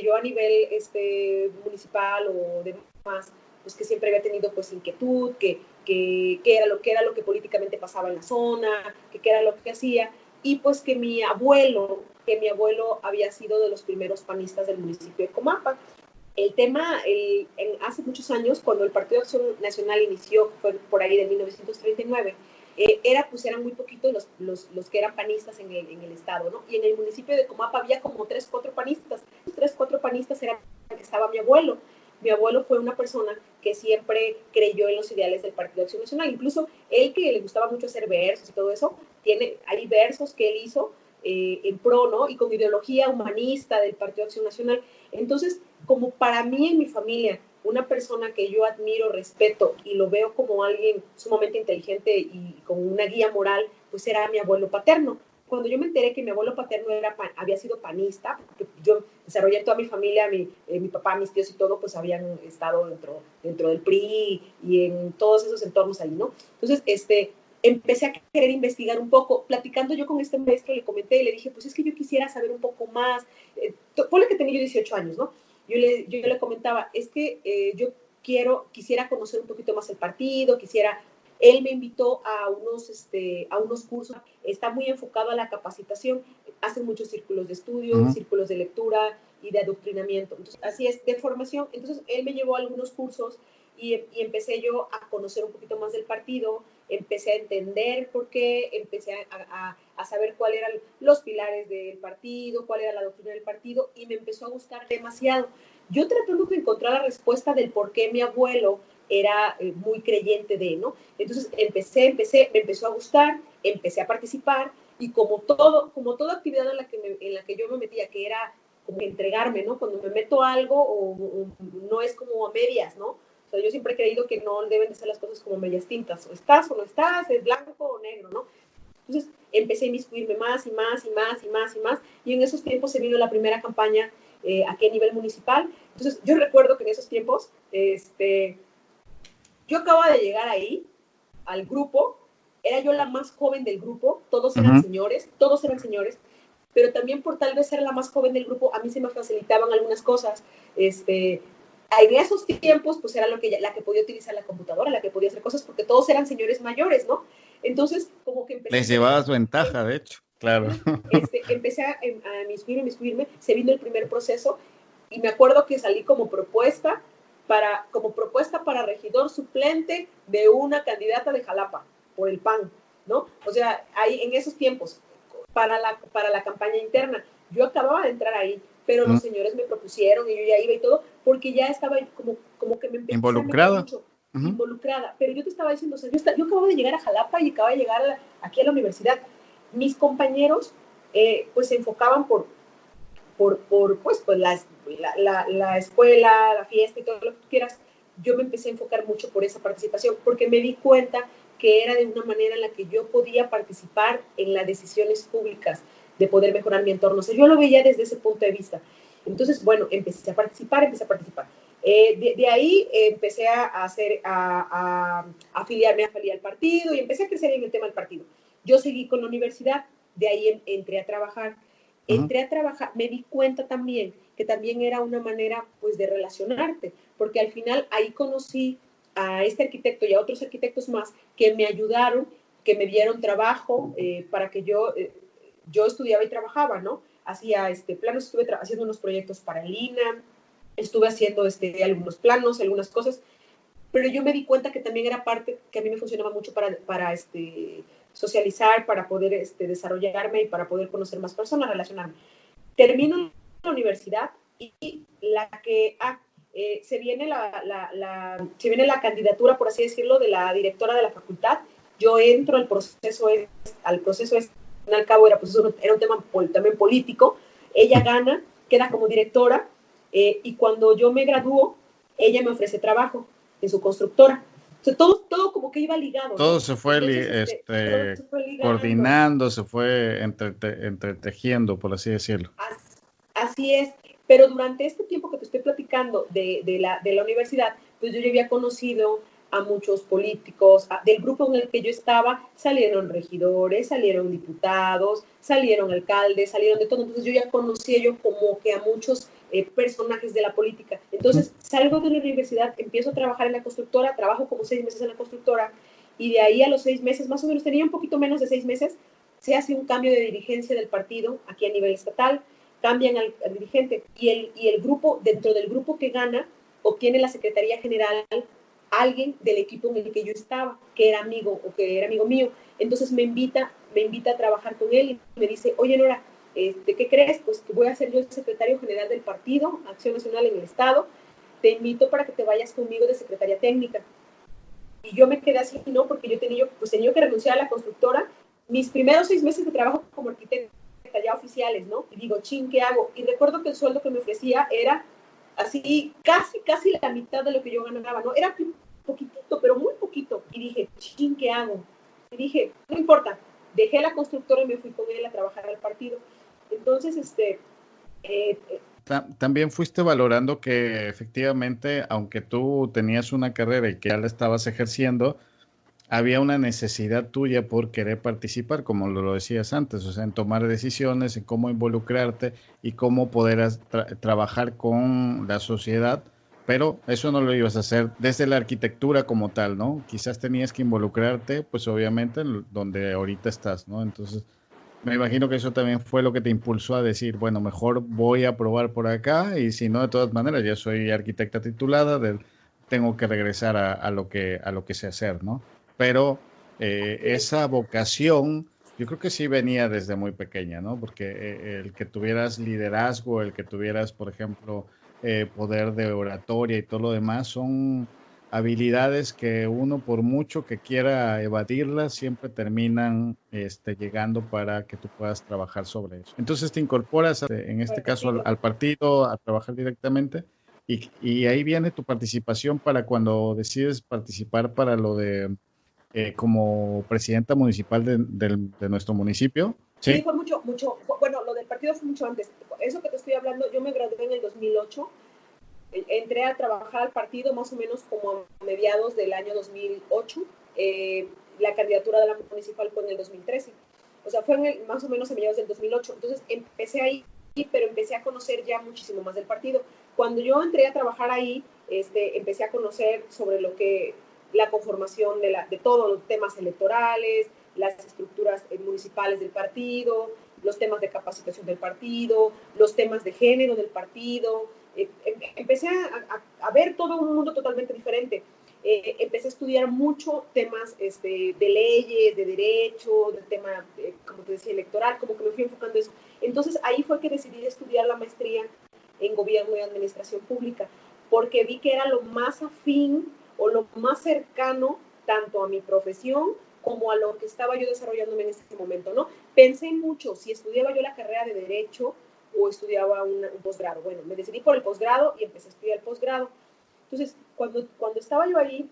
yo a nivel municipal o demás, pues que siempre había tenido pues inquietud, que era lo que políticamente pasaba en la zona, que era lo que hacía, y pues que mi abuelo había sido de los primeros panistas del municipio de Comapa. El tema, hace muchos años, cuando el Partido de Acción Nacional inició, fue por ahí de 1939, eran muy poquitos los que eran panistas en el estado, ¿no? Y en el municipio de Comapa había como 3, 4 panistas. Los 3, 4 panistas eran que estaba mi abuelo. Mi abuelo fue una persona que siempre creyó en los ideales del Partido de Acción Nacional. Incluso él, que le gustaba mucho hacer versos y todo eso, hay versos que él hizo en pro, ¿no? Y con ideología humanista del Partido de Acción Nacional. Entonces, como para mí en mi familia, una persona que yo admiro, respeto y lo veo como alguien sumamente inteligente y con una guía moral, pues era mi abuelo paterno. Cuando yo me enteré que mi abuelo paterno había sido panista, porque yo desarrollé toda mi familia, mi papá, mis tíos y todo, pues habían estado dentro del PRI y en todos esos entornos ahí, ¿no? Entonces, empecé a querer investigar un poco. Platicando yo con este maestro, le comenté y le dije, pues es que yo quisiera saber un poco más. Ponle que tenía yo 18 años, ¿no? Yo le comentaba, es que yo quisiera conocer un poquito más el partido, él me invitó a unos cursos, está muy enfocado a la capacitación, hace muchos círculos de estudio, Ujú. círculos de lectura y de adoctrinamiento. Entonces, así es, de formación. Entonces, él me llevó a algunos cursos y empecé yo a conocer un poquito más del partido, empecé a entender por qué, empecé a saber cuáles eran los pilares del partido, cuál era la doctrina del partido, y me empezó a gustar demasiado. Yo tratando de encontrar la respuesta del por qué mi abuelo era muy creyente de, ¿no? Entonces me empezó a gustar, empecé a participar, y como toda actividad en la que yo me metía, que era como entregarme, ¿no? Cuando me meto a algo, o no es como a medias, ¿no? O sea, yo siempre he creído que no deben de ser las cosas como medias tintas, o estás o no estás, es blanco o negro, ¿no? Entonces empecé a inmiscuirme más y más y más y más y más, y en esos tiempos se vino la primera campaña aquí a nivel municipal. Entonces yo recuerdo que en esos tiempos, yo acababa de llegar ahí, al grupo, era yo la más joven del grupo, Ujú. todos eran señores, pero también por tal vez ser la más joven del grupo, a mí se me facilitaban algunas cosas. En esos tiempos, pues era la que podía utilizar la computadora, la que podía hacer cosas, porque todos eran señores mayores, ¿no? Entonces, como que empecé a Les tener llevabas más ventaja, tiempo. de hecho, claro. Empecé a inmiscuirme, se vino el primer proceso, y me acuerdo que salí como propuesta para regidor suplente de una candidata de Jalapa por el PAN, ¿no? O sea, ahí en esos tiempos, para la campaña interna. Yo acababa de entrar ahí, pero Mm. los señores me propusieron y yo ya iba y todo, porque ya estaba como que me empecé a meter Involucrada. mucho, Ujú. involucrada. Pero yo te estaba diciendo, o sea, yo acabo de llegar a Jalapa y acabo de llegar aquí a la universidad. Mis compañeros pues se enfocaban pues la escuela, la fiesta y todo lo que tú quieras. Yo me empecé a enfocar mucho por esa participación, porque me di cuenta que era de una manera en la que yo podía participar en las decisiones públicas de poder mejorar mi entorno. O sea, yo lo veía desde ese punto de vista. Entonces, bueno, empecé a participar. De ahí empecé a afiliarme al partido y empecé a crecer en el tema del partido. Yo seguí con la universidad, de ahí entré a trabajar. Me di cuenta también que también era una manera pues de relacionarte, porque al final ahí conocí a este arquitecto y a otros arquitectos más que me ayudaron, que me dieron trabajo para que yo estudiaba y trabajaba, ¿no? Hacía planos, estuve haciendo unos proyectos para el INA, estuve haciendo algunos planos, algunas cosas, pero yo me di cuenta que también era parte que a mí me funcionaba mucho para socializar, para poder desarrollarme y para poder conocer más personas, relacionarme. Termino la universidad y se viene se viene la candidatura, por así decirlo, de la directora de la facultad. Yo entro al proceso, al cabo era un tema también político. Ella gana, queda como directora, y cuando yo me gradúo, ella me ofrece trabajo en su constructora. O sea, todo como que iba ligado, Todo ¿no? se fue, Entonces, todo se fue ligando. coordinando, se fue entretejiendo, por así decirlo. Así es, pero durante este tiempo que te estoy platicando de la universidad, pues yo ya había conocido a muchos políticos, del grupo en el que yo estaba, salieron regidores, salieron diputados, salieron alcaldes, salieron de todo, entonces yo ya conocía yo como que a muchos personajes de la política. Entonces salgo de la universidad, empiezo a trabajar en la constructora, trabajo como 6 meses en la constructora, y de ahí a los 6 meses, más o menos, tenía un poquito menos de 6 meses, se hace un cambio de dirigencia del partido aquí a nivel estatal, cambian al dirigente y el grupo, dentro del grupo que gana, obtiene la Secretaría General alguien del equipo en el que yo estaba, que era amigo o que era amigo mío. Entonces me invita a trabajar con él y me dice, oye Nora, ¿qué crees? Pues que voy a ser yo el secretario general del partido, Acción Nacional en el Estado, te invito para que te vayas conmigo de secretaria técnica. Y yo me quedé así, ¿no? Porque yo tenía que renunciar a la constructora. Mis primeros 6 meses de trabajo como arquitecta ya oficiales, ¿no? Y digo, chin, ¿qué hago? Y recuerdo que el sueldo que me ofrecía era así, casi la mitad de lo que yo ganaba, ¿no? Era poquitito, pero muy poquito. Y dije, chin, ¿qué hago? Y dije, no importa, dejé la constructora y me fui con él a trabajar al partido. Entonces, También fuiste valorando que efectivamente, aunque tú tenías una carrera y que ya la estabas ejerciendo, había una necesidad tuya por querer participar, como lo decías antes, o sea, en tomar decisiones, en cómo involucrarte y cómo poder trabajar con la sociedad, pero eso no lo ibas a hacer desde la arquitectura como tal, ¿no? Quizás tenías que involucrarte, pues obviamente, en donde ahorita estás, ¿no? Entonces, me imagino que eso también fue lo que te impulsó a decir, bueno, mejor voy a probar por acá y si no, de todas maneras, ya soy arquitecta titulada, tengo que regresar a lo que sé hacer, ¿no? Pero esa vocación, yo creo que sí venía desde muy pequeña, ¿no? Porque el que tuvieras liderazgo, el que tuvieras, por ejemplo, poder de oratoria y todo lo demás, son habilidades que uno, por mucho que quiera evadirlas, siempre terminan llegando para que tú puedas trabajar sobre eso. Entonces te incorporas, en este caso, al partido, a trabajar directamente. Y ahí viene tu participación para cuando decides participar para lo de como presidenta municipal de nuestro municipio. sí, Sí. fue bueno, lo del partido fue mucho antes. Eso que te estoy hablando, yo me gradué en el 2008, entré a trabajar al partido más o menos como a mediados del año 2008. La candidatura de la municipal fue en el 2013. O sea, fue más o menos a mediados del 2008. Entonces empecé ahí, pero empecé a conocer ya muchísimo más del partido. Cuando yo entré a trabajar ahí, empecé a conocer sobre lo que la conformación de todos los temas electorales, las estructuras municipales del partido, los temas de capacitación del partido, los temas de género del partido. Empecé a ver todo un mundo totalmente diferente. Empecé a estudiar mucho temas de leyes, de derecho, del tema, como te decía, electoral, como que me fui enfocando en eso. Entonces ahí fue que decidí estudiar la maestría en gobierno y administración pública, porque vi que era lo más afín o lo más cercano tanto a mi profesión como a lo que estaba yo desarrollándome en ese momento, ¿no? Pensé mucho si estudiaba yo la carrera de Derecho o estudiaba un posgrado. Bueno, me decidí por el posgrado y empecé a estudiar el posgrado. Entonces, cuando estaba yo ahí,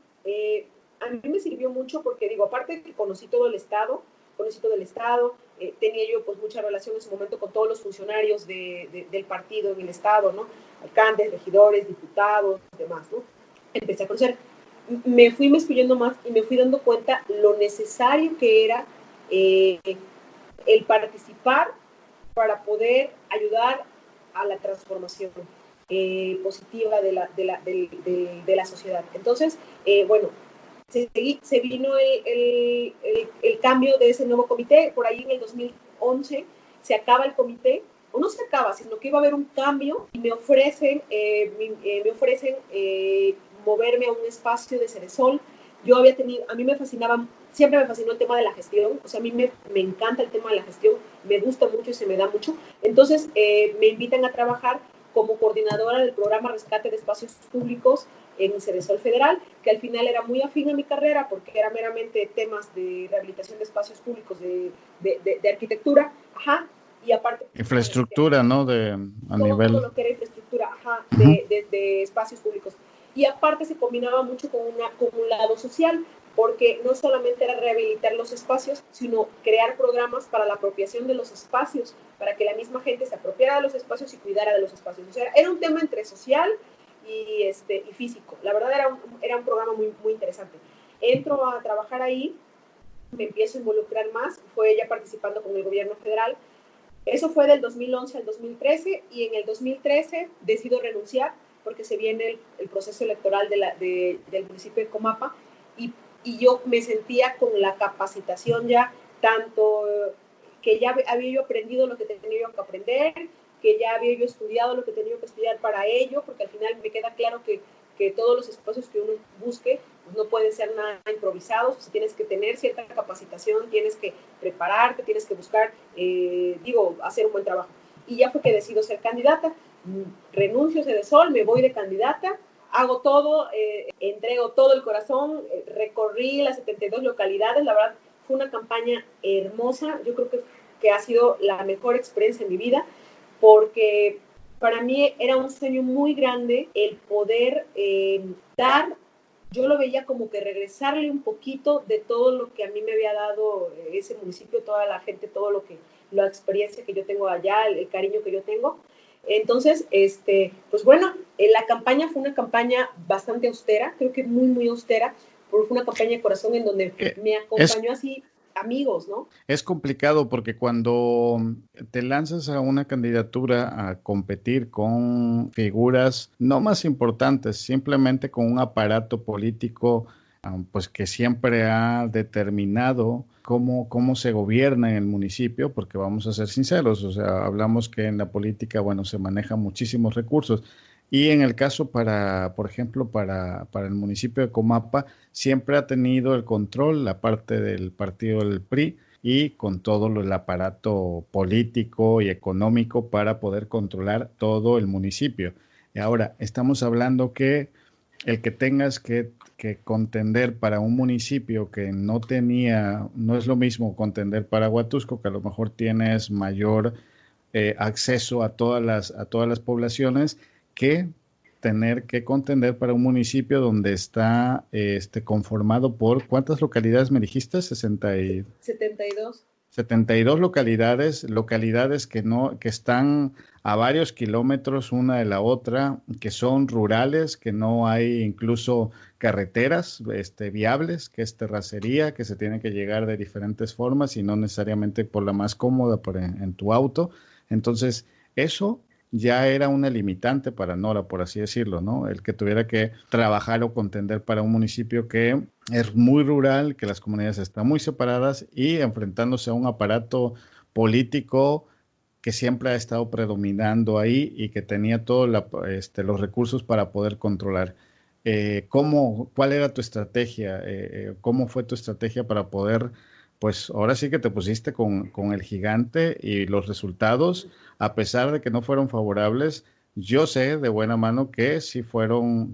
a mí me sirvió mucho porque, digo, aparte de que conocí todo el Estado, tenía yo pues mucha relación en su momento con todos los funcionarios del partido en el Estado, ¿no? Alcaldes, regidores, diputados, demás, ¿no? Empecé a conocer, me fui mezclando más y me fui dando cuenta lo necesario que era el participar para poder ayudar a la transformación positiva de la sociedad. Entonces, bueno, se vino el cambio de ese nuevo comité, por ahí en el 2011 se acaba el comité, o no se acaba, sino que iba a haber un cambio y me ofrecen moverme a un espacio de Ceresol. Yo había tenido, a mí me fascinaba, siempre me fascinó el tema de la gestión, o sea, a mí me encanta el tema de la gestión, me gusta mucho y se me da mucho. Entonces, me invitan a trabajar como coordinadora del programa Rescate de Espacios Públicos en Ceresol Federal, que al final era muy afín a mi carrera porque era meramente temas de rehabilitación de espacios públicos, de arquitectura, ajá, y aparte... Infraestructura, ¿no? A nivel... Todo lo que era infraestructura, ajá, Uh-huh. de espacios públicos. Y aparte se combinaba mucho con un lado social, porque no solamente era rehabilitar los espacios, sino crear programas para la apropiación de los espacios, para que la misma gente se apropiara de los espacios y cuidara de los espacios. O sea, era un tema entre social y físico. La verdad era un programa muy, muy interesante. Entro a trabajar ahí, me empiezo a involucrar más, fue ya participando con el gobierno federal. Eso fue del 2011 al 2013 y en el 2013 decido renunciar porque se viene el proceso electoral del municipio de Comapa y yo me sentía con la capacitación ya, tanto que ya había yo aprendido lo que tenía yo que aprender, que ya había yo estudiado lo que tenía que estudiar para ello, porque al final me queda claro que todos los espacios que uno busque pues no pueden ser nada improvisados, o sea, tienes que tener cierta capacitación, tienes que prepararte, tienes que buscar, hacer un buen trabajo. Y ya fue que decido ser candidata, renuncio a Ceresol, me voy de candidata, hago todo, entrego todo el corazón, recorrí las 72 localidades, la verdad fue una campaña hermosa, yo creo que ha sido la mejor experiencia en mi vida, porque para mí era un sueño muy grande el poder dar, yo lo veía como que regresarle un poquito de todo lo que a mí me había dado ese municipio, toda la gente, la experiencia que yo tengo allá, el cariño que yo tengo. Entonces, pues bueno, la campaña fue una campaña bastante austera, creo que muy, muy austera, porque fue una campaña de corazón en donde me acompañó así amigos, ¿no? Es complicado porque cuando te lanzas a una candidatura a competir con figuras no más importantes, simplemente con un aparato político pues que siempre ha determinado cómo se gobierna en el municipio, porque vamos a ser sinceros, o sea, hablamos que en la política, bueno, se manejan muchísimos recursos. Y en el caso por ejemplo, para el municipio de Comapa, siempre ha tenido el control la parte del partido del PRI y con todo el aparato político y económico para poder controlar todo el municipio. Y ahora, estamos hablando que el que tengas que contender para un municipio que no es lo mismo contender para Huatusco, que a lo mejor tienes mayor acceso a todas las poblaciones, que tener que contender para un municipio donde está conformado por, ¿cuántas localidades me dijiste? 72. 72 localidades que están a varios kilómetros una de la otra, que son rurales, que no hay incluso carreteras viables, que es terracería, que se tiene que llegar de diferentes formas y no necesariamente por la más cómoda en tu auto. Entonces, eso ya era una limitante para Nora, por así decirlo, ¿no? El que tuviera que trabajar o contender para un municipio que es muy rural, que las comunidades están muy separadas y enfrentándose a un aparato político que siempre ha estado predominando ahí y que tenía todos los recursos para poder controlar. ¿Cuál era tu estrategia? ¿Cómo fue tu estrategia para poder, pues ahora sí que te pusiste con el gigante y los resultados, a pesar de que no fueron favorables? Yo sé de buena mano que sí fueron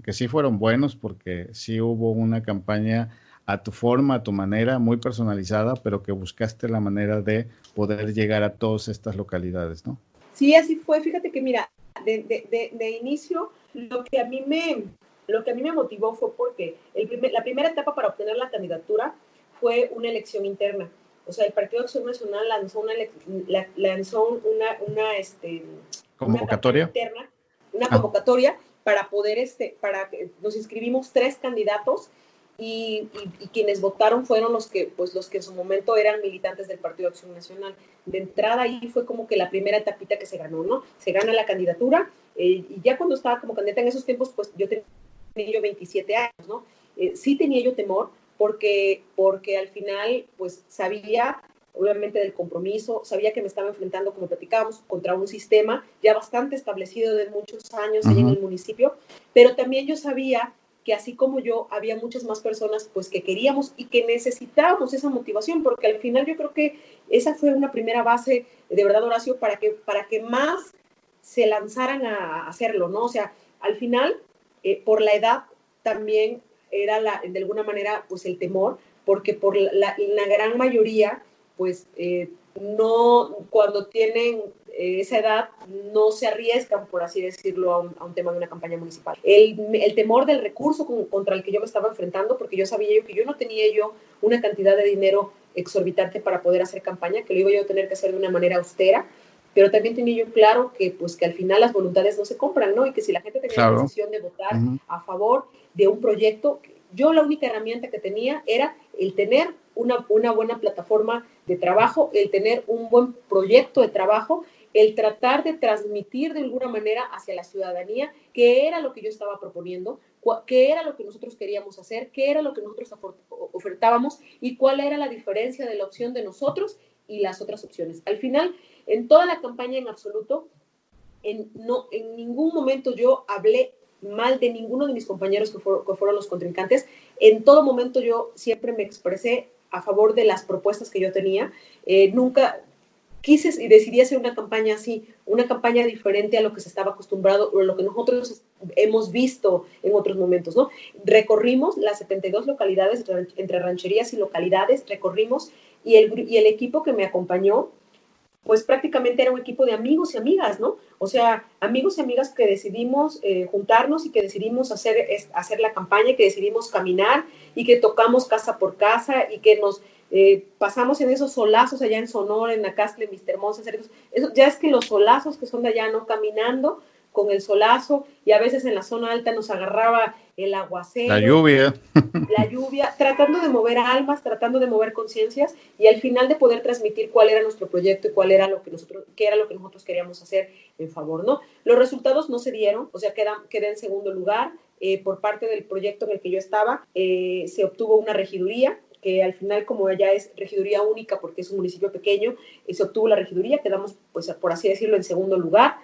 buenos porque sí hubo una campaña a tu forma, a tu manera, muy personalizada, pero que buscaste la manera de poder llegar a todas estas localidades, ¿no? Sí, así fue. Fíjate que mira, de inicio, lo que a mí Lo que a mí me motivó fue porque la primera etapa para obtener la candidatura fue una elección interna. O sea, el Partido de Acción Nacional lanzó una campaña ¿Convocatoria? interna, una Ah, convocatoria para poder, para que nos inscribimos 3 candidatos y quienes votaron fueron los que en su momento eran militantes del Partido de Acción Nacional. De entrada ahí fue como que la primera etapita que se ganó, ¿no? Se gana la candidatura y ya cuando estaba como candidata en esos tiempos, pues yo tenía yo 27 años, ¿no? Sí tenía yo temor porque al final, pues sabía obviamente del compromiso, sabía que me estaba enfrentando, como platicábamos, contra un sistema ya bastante establecido de muchos años ahí en el municipio, pero también yo sabía que así como yo, había muchas más personas pues que queríamos y que necesitábamos esa motivación, porque al final yo creo que esa fue una primera base, de verdad, Horacio, para que más se lanzaran a hacerlo, ¿no? O sea, al final, por la edad también era de alguna manera pues el temor, porque por la gran mayoría pues no, cuando tienen esa edad no se arriesgan, por así decirlo, a un tema de una campaña municipal. El temor del recurso contra el que yo me estaba enfrentando, porque yo sabía que yo no tenía una cantidad de dinero exorbitante para poder hacer campaña, que lo iba yo a tener que hacer de una manera austera, pero también tenía yo claro que, pues, que al final las voluntades no se compran, ¿no? Y que si la gente tenía la claro. decisión de votar a favor de un proyecto, yo la única herramienta que tenía era el tener una buena plataforma de trabajo, el tener un buen proyecto de trabajo, el tratar de transmitir de alguna manera hacia la ciudadanía qué era lo que yo estaba proponiendo, qué era lo que nosotros queríamos hacer, qué era lo que nosotros ofertábamos y cuál era la diferencia de la opción de nosotros y las otras opciones. Al final, en toda la campaña en absoluto, en ningún momento yo hablé mal de ninguno de mis compañeros que fueron los contrincantes. En todo momento yo siempre me expresé a favor de las propuestas que yo tenía. Nunca quise y decidí hacer una campaña así, una campaña diferente a lo que se estaba acostumbrado o lo que nosotros hemos visto en otros momentos, ¿no? Recorrimos las 72 localidades, entre rancherías y localidades, recorrimos y el equipo que me acompañó, pues prácticamente era un equipo de amigos y amigas, ¿no? O sea, amigos y amigas que decidimos juntarnos y que decidimos hacer la campaña, que decidimos caminar y que tocamos casa por casa y que nos pasamos en esos solazos allá en Sonora, en Nacastle, en Vistahermosa, eso, ya es que los solazos que son de allá, ¿no? Caminando con el solazo y a veces en la zona alta nos agarraba el La aguacero, lluvia. la lluvia, tratando de mover almas, tratando de mover conciencias y al final de poder transmitir cuál era nuestro proyecto y qué era lo que nosotros queríamos hacer en favor, ¿no? Los resultados no se dieron, o sea, quedé en segundo lugar. Por parte del proyecto en el que yo estaba, se obtuvo una regiduría, que al final, como ya es regiduría única porque es un municipio pequeño, se obtuvo la regiduría, quedamos, pues, por así decirlo, en segundo lugar.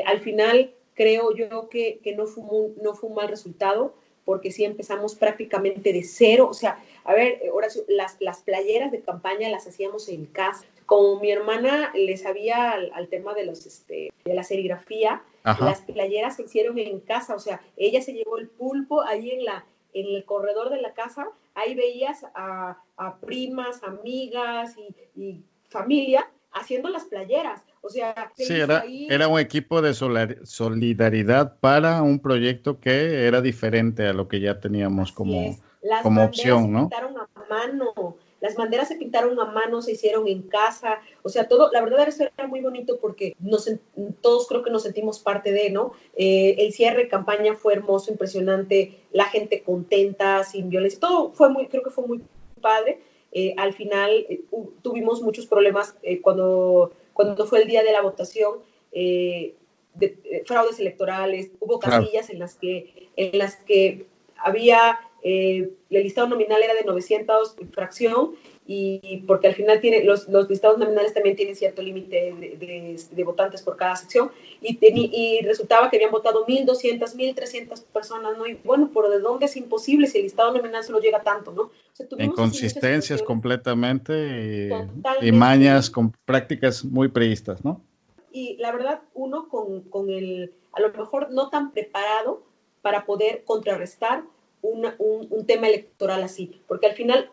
Al final, creo yo que no fue un mal resultado, porque sí empezamos prácticamente de cero. O sea, a ver, Horacio, las playeras de campaña las hacíamos en casa. Como mi hermana le sabía al tema de la serigrafía, Ajá. las playeras se hicieron en casa. O sea, ella se llevó el pulpo ahí en el corredor de la casa. Ahí veías a primas, amigas y familia haciendo las playeras. O sea, se Sí, hizo ahí. era un equipo de solidaridad para un proyecto que era diferente a lo que ya teníamos Así es. Las como banderas se opción, ¿no? pintaron a mano. Las banderas se pintaron a mano, se hicieron en casa. O sea, todo, la verdad, eso era muy bonito porque todos creo que nos sentimos parte de, ¿no? El cierre de campaña fue hermoso, impresionante. La gente contenta, sin violencia. Todo creo que fue muy padre. Al final tuvimos muchos problemas cuando fue el día de la votación. Fraudes electorales, hubo Claro. casillas en las que había, el listado nominal era de 900 fracción, y porque al final los listados nominales también tienen cierto límite de votantes por cada sección, y resultaba que habían votado 1,200, 1,300 personas, ¿no? Y bueno, ¿por de dónde es imposible si el listado nominal solo llega tanto, ¿no? O sea, tuvimos así muchas Inconsistencias situaciones completamente y mañas totalmente. con prácticas muy priistas, ¿no? Y la verdad, uno a lo mejor no tan preparado para poder contrarrestar un tema electoral así, porque al final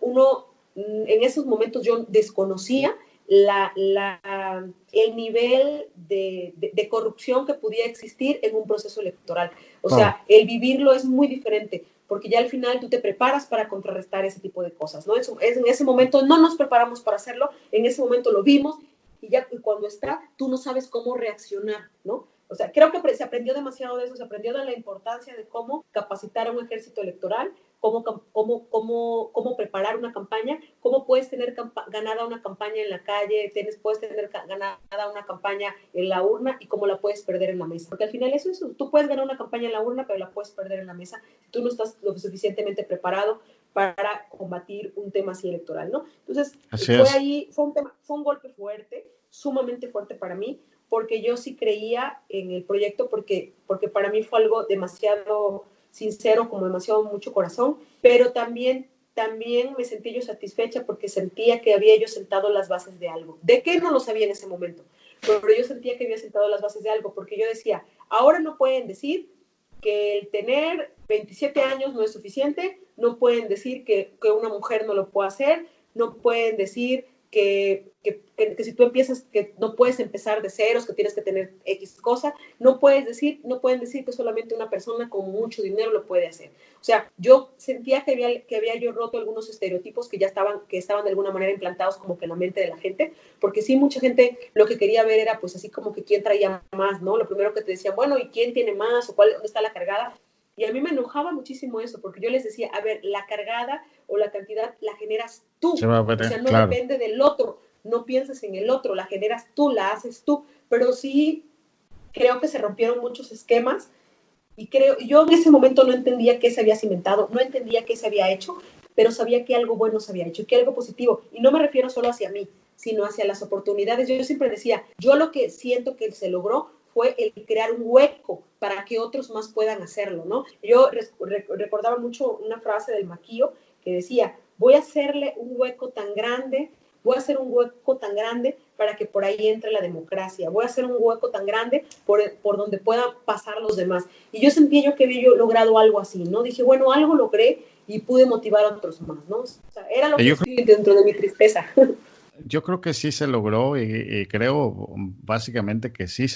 en esos momentos yo desconocía el nivel de corrupción que podía existir en un proceso electoral. O Oh, sea, el vivirlo es muy diferente, porque ya al final tú te preparas para contrarrestar ese tipo de cosas, ¿no? En ese momento no nos preparamos para hacerlo, en ese momento lo vimos, y ya cuando está, tú no sabes cómo reaccionar, ¿no? O sea, creo que se aprendió demasiado de eso, se aprendió de la importancia de cómo capacitar a un ejército electoral, cómo preparar una campaña, cómo puedes tener ganada una campaña en la calle, puedes tener ganada una campaña en la urna y cómo la puedes perder en la mesa. Porque al final eso es, tú puedes ganar una campaña en la urna, pero la puedes perder en la mesa si tú no estás lo suficientemente preparado para combatir un tema así electoral, ¿no? Entonces, así es. fue un golpe fuerte, sumamente fuerte para mí, porque yo sí creía en el proyecto, porque para mí fue algo demasiado sincero, como demasiado mucho corazón, pero también me sentí yo satisfecha porque sentía que había yo sentado las bases de algo. ¿De qué? No lo sabía en ese momento, pero yo sentía que había sentado las bases de algo, porque yo decía, ahora no pueden decir que el tener 27 años no es suficiente, no pueden decir que una mujer no lo puede hacer, no pueden decir que si tú empiezas, que no puedes empezar de ceros, que tienes que tener X cosa, no pueden decir que solamente una persona con mucho dinero lo puede hacer. O sea, yo sentía que había yo roto algunos estereotipos que ya estaban de alguna manera implantados como que en la mente de la gente, porque sí, mucha gente lo que quería ver era pues así como que quién traía más, ¿no? Lo primero que te decían, bueno, ¿y quién tiene más? ¿O dónde está la cargada? Y a mí me enojaba muchísimo eso, porque yo les decía, a ver, la cargada o la cantidad la generas Se tú, va a o sea, ver, no claro. depende del otro, no pienses en el otro, la generas tú, la haces tú, pero sí creo que se rompieron muchos esquemas y yo en ese momento no entendía qué se había cimentado, no entendía qué se había hecho, pero sabía que algo bueno se había hecho, que algo positivo, y no me refiero solo hacia mí, sino hacia las oportunidades. Yo siempre decía, yo lo que siento que se logró fue el crear un hueco para que otros más puedan hacerlo, ¿no? Yo recordaba mucho una frase del Maquillo que decía, voy a hacerle un hueco tan grande, voy a hacer un hueco tan grande para que por ahí entre la democracia, voy a hacer un hueco tan grande por donde puedan pasar los demás. Y yo sentía yo que había yo logrado algo así, ¿no? Dije, bueno, algo logré y pude motivar a otros más, ¿no? O sea, era lo que Yo estoy dentro de mi tristeza. Yo creo que sí se logró y creo básicamente que sí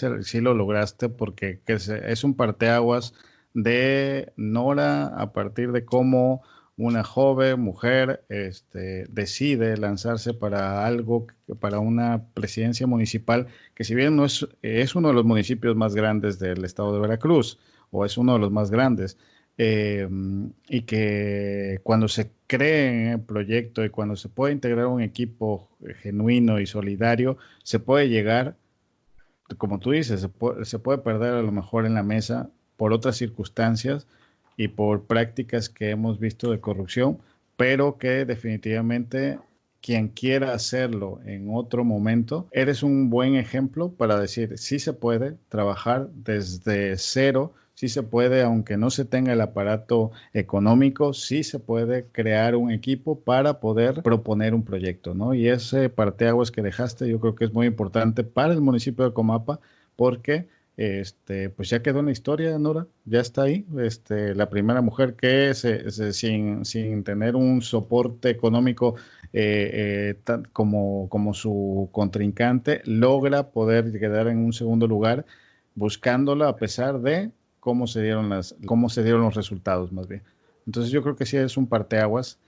lo lograste porque es un parteaguas de Nora a partir de cómo una joven mujer decide lanzarse para algo, para una presidencia municipal que si bien no es uno de los municipios más grandes del estado de Veracruz o es uno de los más grandes, eh, y que cuando se cree en el proyecto y cuando se puede integrar un equipo genuino y solidario, se puede llegar, como tú dices, se puede perder a lo mejor en la mesa por otras circunstancias y por prácticas que hemos visto de corrupción, pero que definitivamente quien quiera hacerlo en otro momento, eres un buen ejemplo para decir, sí se puede trabajar desde cero, sí se puede, aunque no se tenga el aparato económico, sí se puede crear un equipo para poder proponer un proyecto, ¿no? Y ese parteaguas que dejaste, yo creo que es muy importante para el municipio de Comapa, porque pues ya quedó en la historia, Nora, ya está ahí. La primera mujer que sin tener un soporte económico como su contrincante, logra poder quedar en un segundo lugar, buscándola a pesar de cómo se dieron los resultados, más bien. Entonces yo creo que sí es un parteaguas,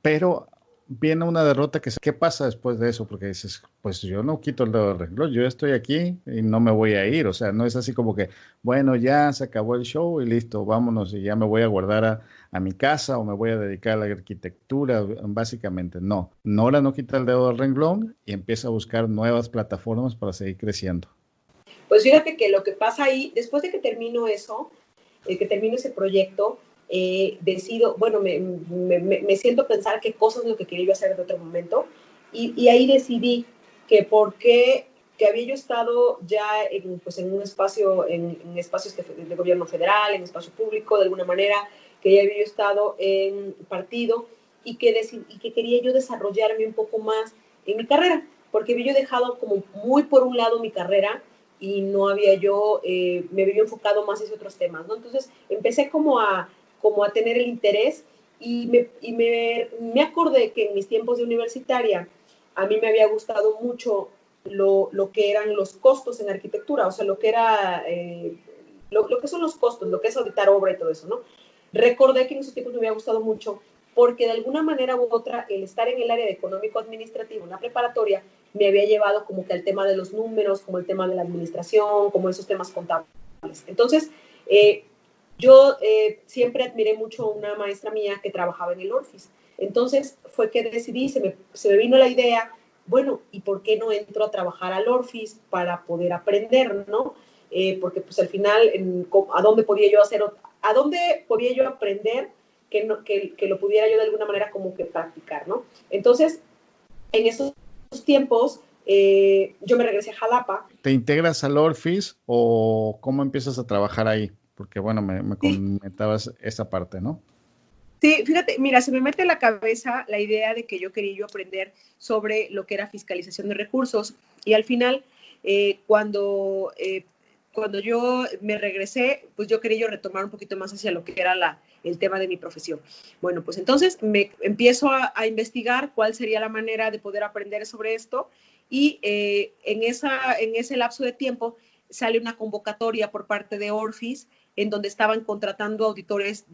pero viene una derrota ¿qué pasa después de eso? Porque dices, pues yo no quito el dedo del renglón, yo estoy aquí y no me voy a ir, o sea, no es así como que, bueno, ya se acabó el show y listo, vámonos y ya me voy a guardar a mi casa o me voy a dedicar a la arquitectura, básicamente, no. Nora no quita el dedo del renglón y empieza a buscar nuevas plataformas para seguir creciendo. Pues fíjate que lo que pasa ahí, después de que termino eso, que termino ese proyecto, decido, bueno, me siento a pensar qué cosas es lo que quería yo hacer en otro momento, y ahí decidí que que había yo estado ya pues en un espacio, en espacios de gobierno federal, en espacio público, de alguna manera, que ya había yo estado en partido y que quería yo desarrollarme un poco más en mi carrera, porque había yo dejado como muy por un lado mi carrera y no había yo, me había enfocado más en otros temas, ¿no? Entonces empecé como a tener el interés y me acordé que en mis tiempos de universitaria a mí me había gustado mucho lo que eran los costos en arquitectura, o sea, lo que era, lo que son los costos, lo que es auditar obra y todo eso, ¿no? Recordé que en esos tiempos me había gustado mucho porque de alguna manera u otra el estar en el área de económico-administrativo, en la preparatoria, me había llevado como que al tema de los números, como el tema de la administración, como esos temas contables. Entonces, yo siempre admiré mucho a una maestra mía que trabajaba en el Orfis. Entonces fue que decidí, se me vino la idea, bueno, ¿y por qué no entro a trabajar al Orfis para poder aprender, ¿no? Porque pues al final, ¿a dónde podía yo hacer, a dónde podía yo aprender que lo pudiera yo de alguna manera como que practicar, ¿no? Entonces, en esos tiempos, yo me regresé a Jalapa. ¿Te integras al Orfis o cómo empiezas a trabajar ahí? Porque bueno, me comentabas esa parte, ¿no? Sí, fíjate, mira, se me mete en la cabeza la idea de que yo quería yo aprender sobre lo que era fiscalización de recursos y al final, cuando yo me regresé, pues yo quería yo retomar un poquito más hacia lo que era el tema de mi profesión. Bueno, pues entonces me empiezo a investigar cuál sería la manera de poder aprender sobre esto y en ese lapso de tiempo sale una convocatoria por parte de Orfis en donde estaban contratando auditores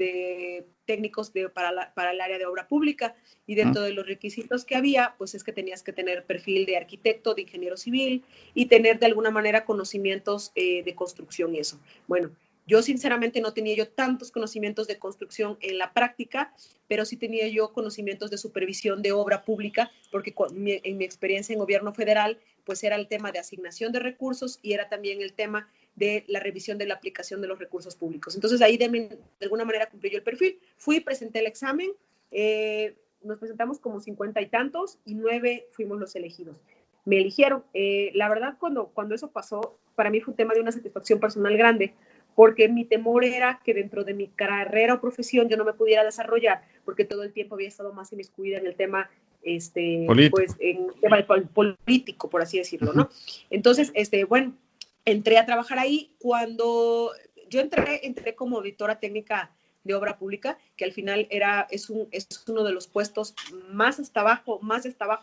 técnicos para el área de obra pública y dentro de los requisitos que había, pues es que tenías que tener perfil de arquitecto, de ingeniero civil y tener de alguna manera conocimientos de construcción y eso. Bueno, yo sinceramente no tenía yo tantos conocimientos de construcción en la práctica, pero sí tenía yo conocimientos de supervisión de obra pública, porque en mi experiencia en gobierno federal, pues era el tema de asignación de recursos y era también el tema de la revisión de la aplicación de los recursos públicos. Entonces ahí de alguna manera cumplí yo el perfil, fui, presenté el examen, nos presentamos como 50 y tantos y 9 fuimos los elegidos. Me eligieron. La verdad, cuando eso pasó, para mí fue un tema de una satisfacción personal grande, porque mi temor era que dentro de mi carrera o profesión yo no me pudiera desarrollar, porque todo el tiempo había estado más inmiscuida en el tema pues en el tema político, por así decirlo, ¿no? Entonces, bueno, entré a trabajar ahí. Cuando yo entré como auditora técnica de obra pública, que al final es uno de los puestos más hasta abajo,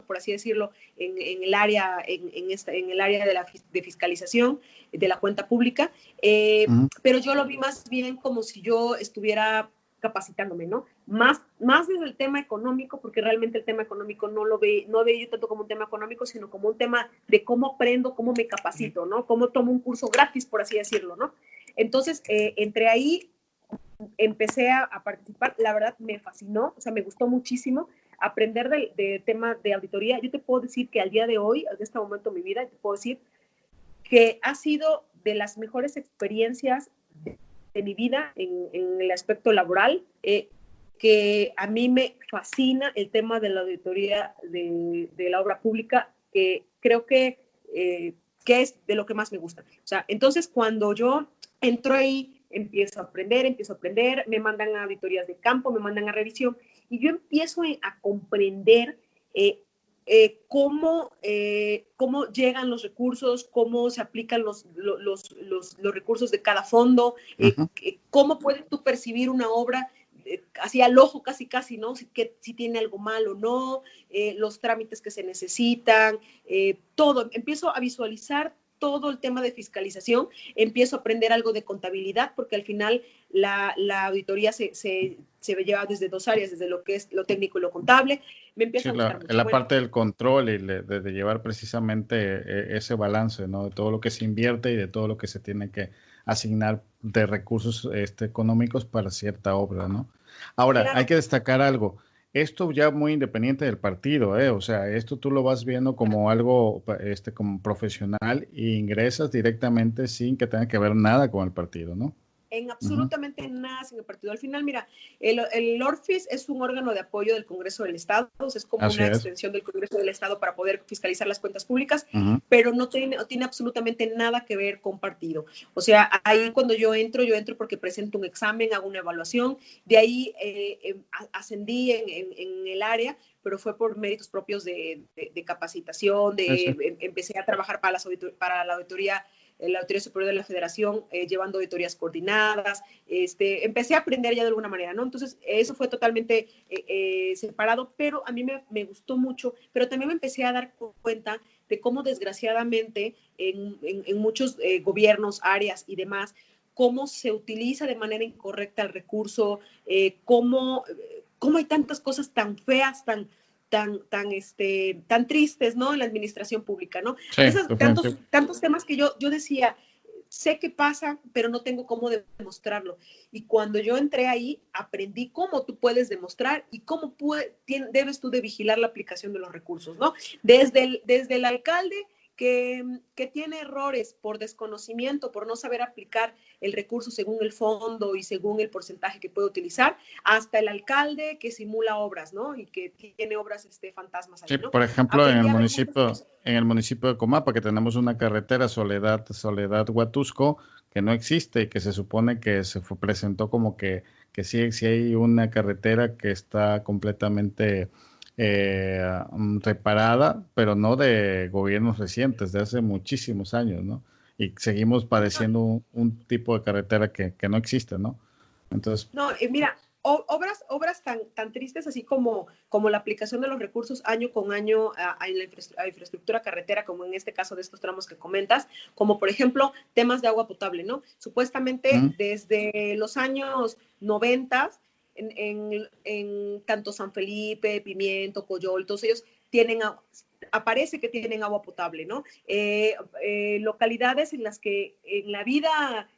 por así decirlo, en el área, en el área de fiscalización de la cuenta pública, pero yo lo vi más bien como si yo estuviera capacitándome, ¿no? Más desde el tema económico, porque realmente el tema económico no veía yo tanto como un tema económico, sino como un tema de cómo aprendo, cómo me capacito, ¿no? Cómo tomo un curso gratis, por así decirlo, ¿no? Entonces, entré ahí, empecé a participar, la verdad me fascinó, o sea, me gustó muchísimo aprender de tema de auditoría. Yo te puedo decir que al día de hoy, en este momento de mi vida, te puedo decir que ha sido de las mejores experiencias de mi vida en el aspecto laboral, que a mí me fascina el tema de la auditoría de la obra pública, que creo que es de lo que más me gusta. O sea, entonces cuando yo entro ahí, empiezo a aprender, me mandan a auditorías de campo, me mandan a revisión, y yo empiezo a comprender cómo llegan los recursos, cómo se aplican los recursos de cada fondo, cómo puedes tú percibir una obra así al ojo casi, ¿no? Si tiene algo mal o no, los trámites que se necesitan, todo. Empiezo a visualizar todo el tema de fiscalización, empiezo a aprender algo de contabilidad, porque al final la auditoría se lleva desde dos áreas, desde lo que es lo técnico y lo contable. Me empieza a gustar mucho. La parte del control y de llevar precisamente ese balance, ¿no? De todo lo que se invierte y de todo lo que se tiene que asignar de recursos económicos para cierta obra, ¿no? Ahora, Claro. hay que destacar algo. Esto ya muy independiente del partido, ¿eh? O sea, esto tú lo vas viendo como algo como profesional e ingresas directamente sin que tenga que ver nada con el partido, ¿no? En absolutamente nada sin el partido. Al final, mira, el Orfis es un órgano de apoyo del Congreso del Estado, es como Así una es. extensión del Congreso del Estado para poder fiscalizar las cuentas públicas, pero no tiene absolutamente nada que ver con partido. O sea, ahí cuando yo entro porque presento un examen, hago una evaluación, de ahí ascendí en el área, pero fue por méritos propios de capacitación, empecé a trabajar para la auditoría la Autoridad Superior de la Federación, llevando auditorías coordinadas. Empecé a aprender ya de alguna manera, ¿no? Entonces, eso fue totalmente separado, pero a mí me gustó mucho, pero también me empecé a dar cuenta de cómo desgraciadamente en muchos gobiernos, áreas y demás, cómo se utiliza de manera incorrecta el recurso, cómo hay tantas cosas tan feas, tan tristes, ¿no? En la administración pública, ¿no? Sí, Tantos temas que yo decía, sé que pasa, pero no tengo cómo demostrarlo. Y cuando yo entré ahí, aprendí cómo tú puedes demostrar y cómo debes tú de vigilar la aplicación de los recursos, ¿no? Desde el alcalde que tiene errores por desconocimiento, por no saber aplicar el recurso según el fondo y según el porcentaje que puede utilizar, hasta el alcalde que simula obras, ¿no? Y que tiene obras fantasmas ahí, sí, ¿no? por ejemplo, Aprendí a ver muchas cosas. en el municipio de Comapa, que tenemos una carretera Soledad Huatusco, que no existe y que se supone que presentó como que sí hay una carretera que está completamente reparada, pero no de gobiernos recientes, de hace muchísimos años, ¿no? Y seguimos padeciendo un tipo de carretera que no existe, ¿no? Entonces, No, mira, obras tan tristes así como la aplicación de los recursos año con año a la infraestructura carretera, como en este caso de estos tramos que comentas, como por ejemplo temas de agua potable, ¿no? Supuestamente desde los años 90, en tanto San Felipe, Pimiento, Coyol, todos ellos aparece que tienen agua potable, ¿no? Localidades en las que en la vida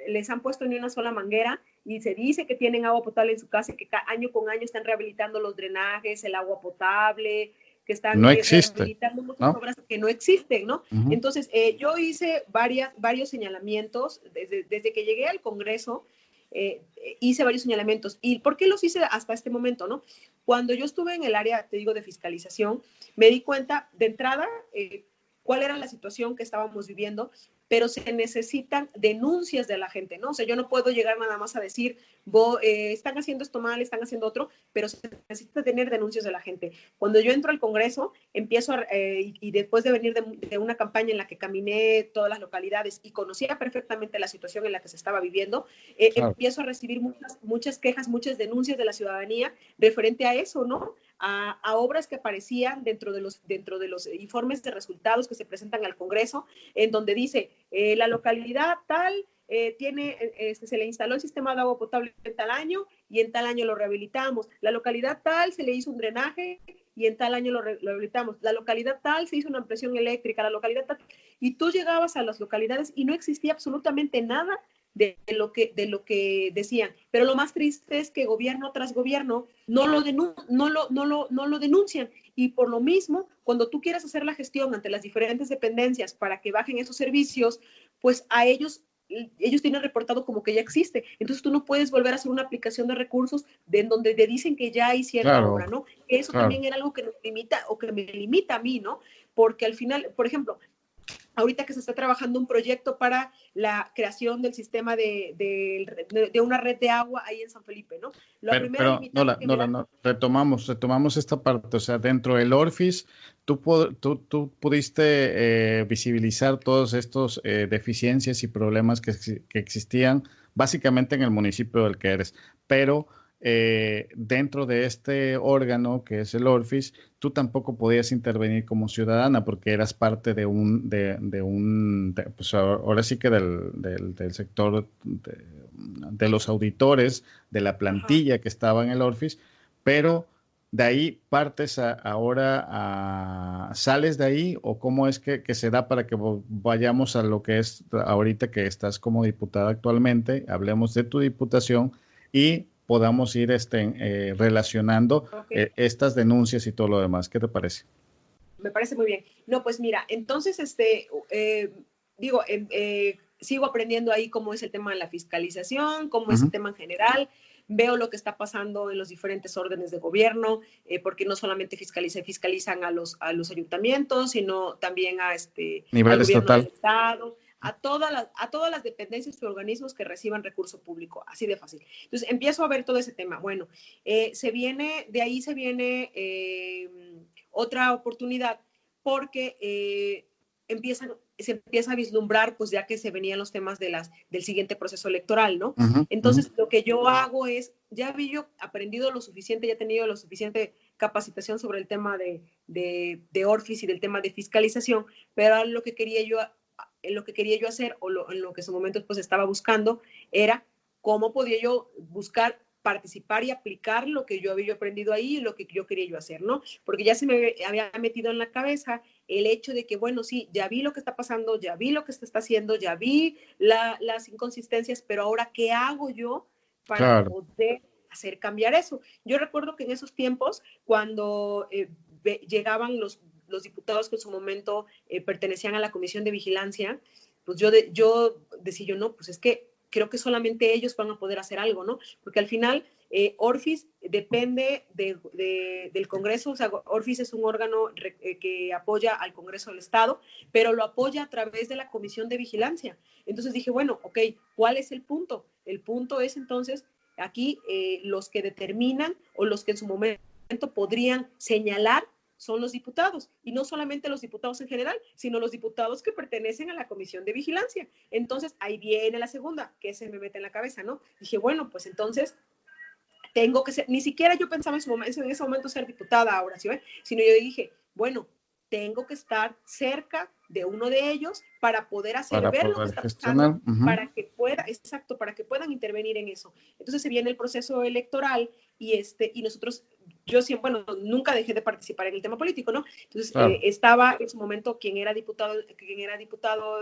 les han puesto ni una sola manguera y se dice que tienen agua potable en su casa y que año con año están rehabilitando los drenajes, el agua potable, que están no existe, rehabilitando muchas ¿no? obras que no existen, ¿no? Uh-huh. Entonces, yo hice varios señalamientos desde que llegué al Congreso. Hice varios señalamientos. ¿Y por qué los hice hasta este momento, no? Cuando yo estuve en el área, te digo, de fiscalización, me di cuenta de entrada cuál era la situación que estábamos viviendo, pero se necesitan denuncias de la gente, ¿no? O sea, yo no puedo llegar nada más a decir, están haciendo esto mal, están haciendo otro, pero se necesita tener denuncias de la gente. Cuando yo entro al Congreso, y después de venir de una campaña en la que caminé todas las localidades y conocía perfectamente la situación en la que se estaba viviendo, Claro. empiezo a recibir muchas quejas, muchas denuncias de la ciudadanía referente a eso, ¿no? A obras que aparecían dentro de los informes de resultados que se presentan al Congreso, en donde dice, la localidad tal se le instaló el sistema de agua potable en tal año y en tal año lo rehabilitamos. La localidad tal se le hizo un drenaje y en tal año lo rehabilitamos. La localidad tal se hizo una ampliación eléctrica, la localidad tal. Y tú llegabas a las localidades y no existía absolutamente nada de lo que decían. Pero lo más triste es que gobierno tras gobierno no lo denuncian. Y por lo mismo, cuando tú quieras hacer la gestión ante las diferentes dependencias para que bajen esos servicios, pues a ellos tienen reportado como que ya existe. Entonces tú no puedes volver a hacer una aplicación de recursos en donde te dicen que ya hay cierta Claro, obra, ¿no? Eso claro. también era algo que nos limita o que me limita a mí, ¿no? Porque al final, por ejemplo, ahorita que se está trabajando un proyecto para la creación del sistema de una red de agua ahí en San Felipe, ¿no? La primera Pero limitante que me da... no, retomamos esta parte. O sea, dentro del Orfis, tú pudiste visibilizar todos estos deficiencias y problemas que existían básicamente en el municipio del que eres. Pero dentro de este órgano que es el Orfis, tú tampoco podías intervenir como ciudadana porque eras parte pues ahora sí que del sector de los auditores de la Ajá. plantilla que estaba en el Orfis, pero de ahí partes ¿sales de ahí o cómo es que se da para que vayamos a lo que es ahorita que estás como diputada actualmente, hablemos de tu diputación y podamos ir relacionando Okay. estas denuncias y todo lo demás? ¿Qué te parece? Me parece muy bien. No, pues mira, entonces, sigo aprendiendo ahí cómo es el tema de la fiscalización, cómo es el Ujú. tema en general, veo lo que está pasando en los diferentes órdenes de gobierno, porque no solamente fiscalizan a los ayuntamientos, sino también al Nivel gobierno del estatal. Estado, a todas las dependencias y organismos que reciban recurso público, así de fácil. Entonces, empiezo a ver todo ese tema. Bueno, de ahí se viene otra oportunidad porque empiezan se empieza a vislumbrar, pues ya que se venían los temas del siguiente proceso electoral, ¿no? Ujú, Entonces, ujú. lo que yo hago es, ya había yo aprendido lo suficiente, ya he tenido lo suficiente capacitación sobre el tema de Orfis y del tema de fiscalización, pero lo que quería yo hacer, en lo que en su momento pues estaba buscando, era cómo podía yo buscar participar y aplicar lo que yo había aprendido ahí y lo que yo quería yo hacer, ¿no? Porque ya se me había metido en la cabeza el hecho de que, bueno, sí, ya vi lo que está pasando, ya vi lo que se está haciendo, ya vi las inconsistencias, pero ahora, ¿qué hago yo para Claro, poder hacer cambiar eso? Yo recuerdo que en esos tiempos, cuando llegaban los diputados que en su momento pertenecían a la Comisión de Vigilancia, pues yo decía yo, no, pues es que creo que solamente ellos van a poder hacer algo, ¿no? Porque al final Orfis depende del Congreso, o sea, Orfis es un órgano que apoya al Congreso del Estado, pero lo apoya a través de la Comisión de Vigilancia. Entonces dije, bueno, ok, ¿cuál es el punto? El punto es entonces aquí los que determinan o los que en su momento podrían señalar son los diputados, y no solamente los diputados en general, sino los diputados que pertenecen a la Comisión de Vigilancia. Entonces, ahí viene la segunda, que se me mete en la cabeza, ¿no? Dije, bueno, pues entonces tengo que ser, ni siquiera yo pensaba en ese momento ser diputada ahora, ¿sí ven? Sino yo dije, bueno, tengo que estar cerca de uno de ellos para poder hacer para ver lo que poder está gestionar. pasando, Ujú. para que pueda, exacto, para que puedan intervenir en eso. Entonces se viene el proceso electoral y nosotros, yo siempre, bueno, nunca dejé de participar en el tema político, ¿no? Entonces Claro. estaba en su momento quien era diputado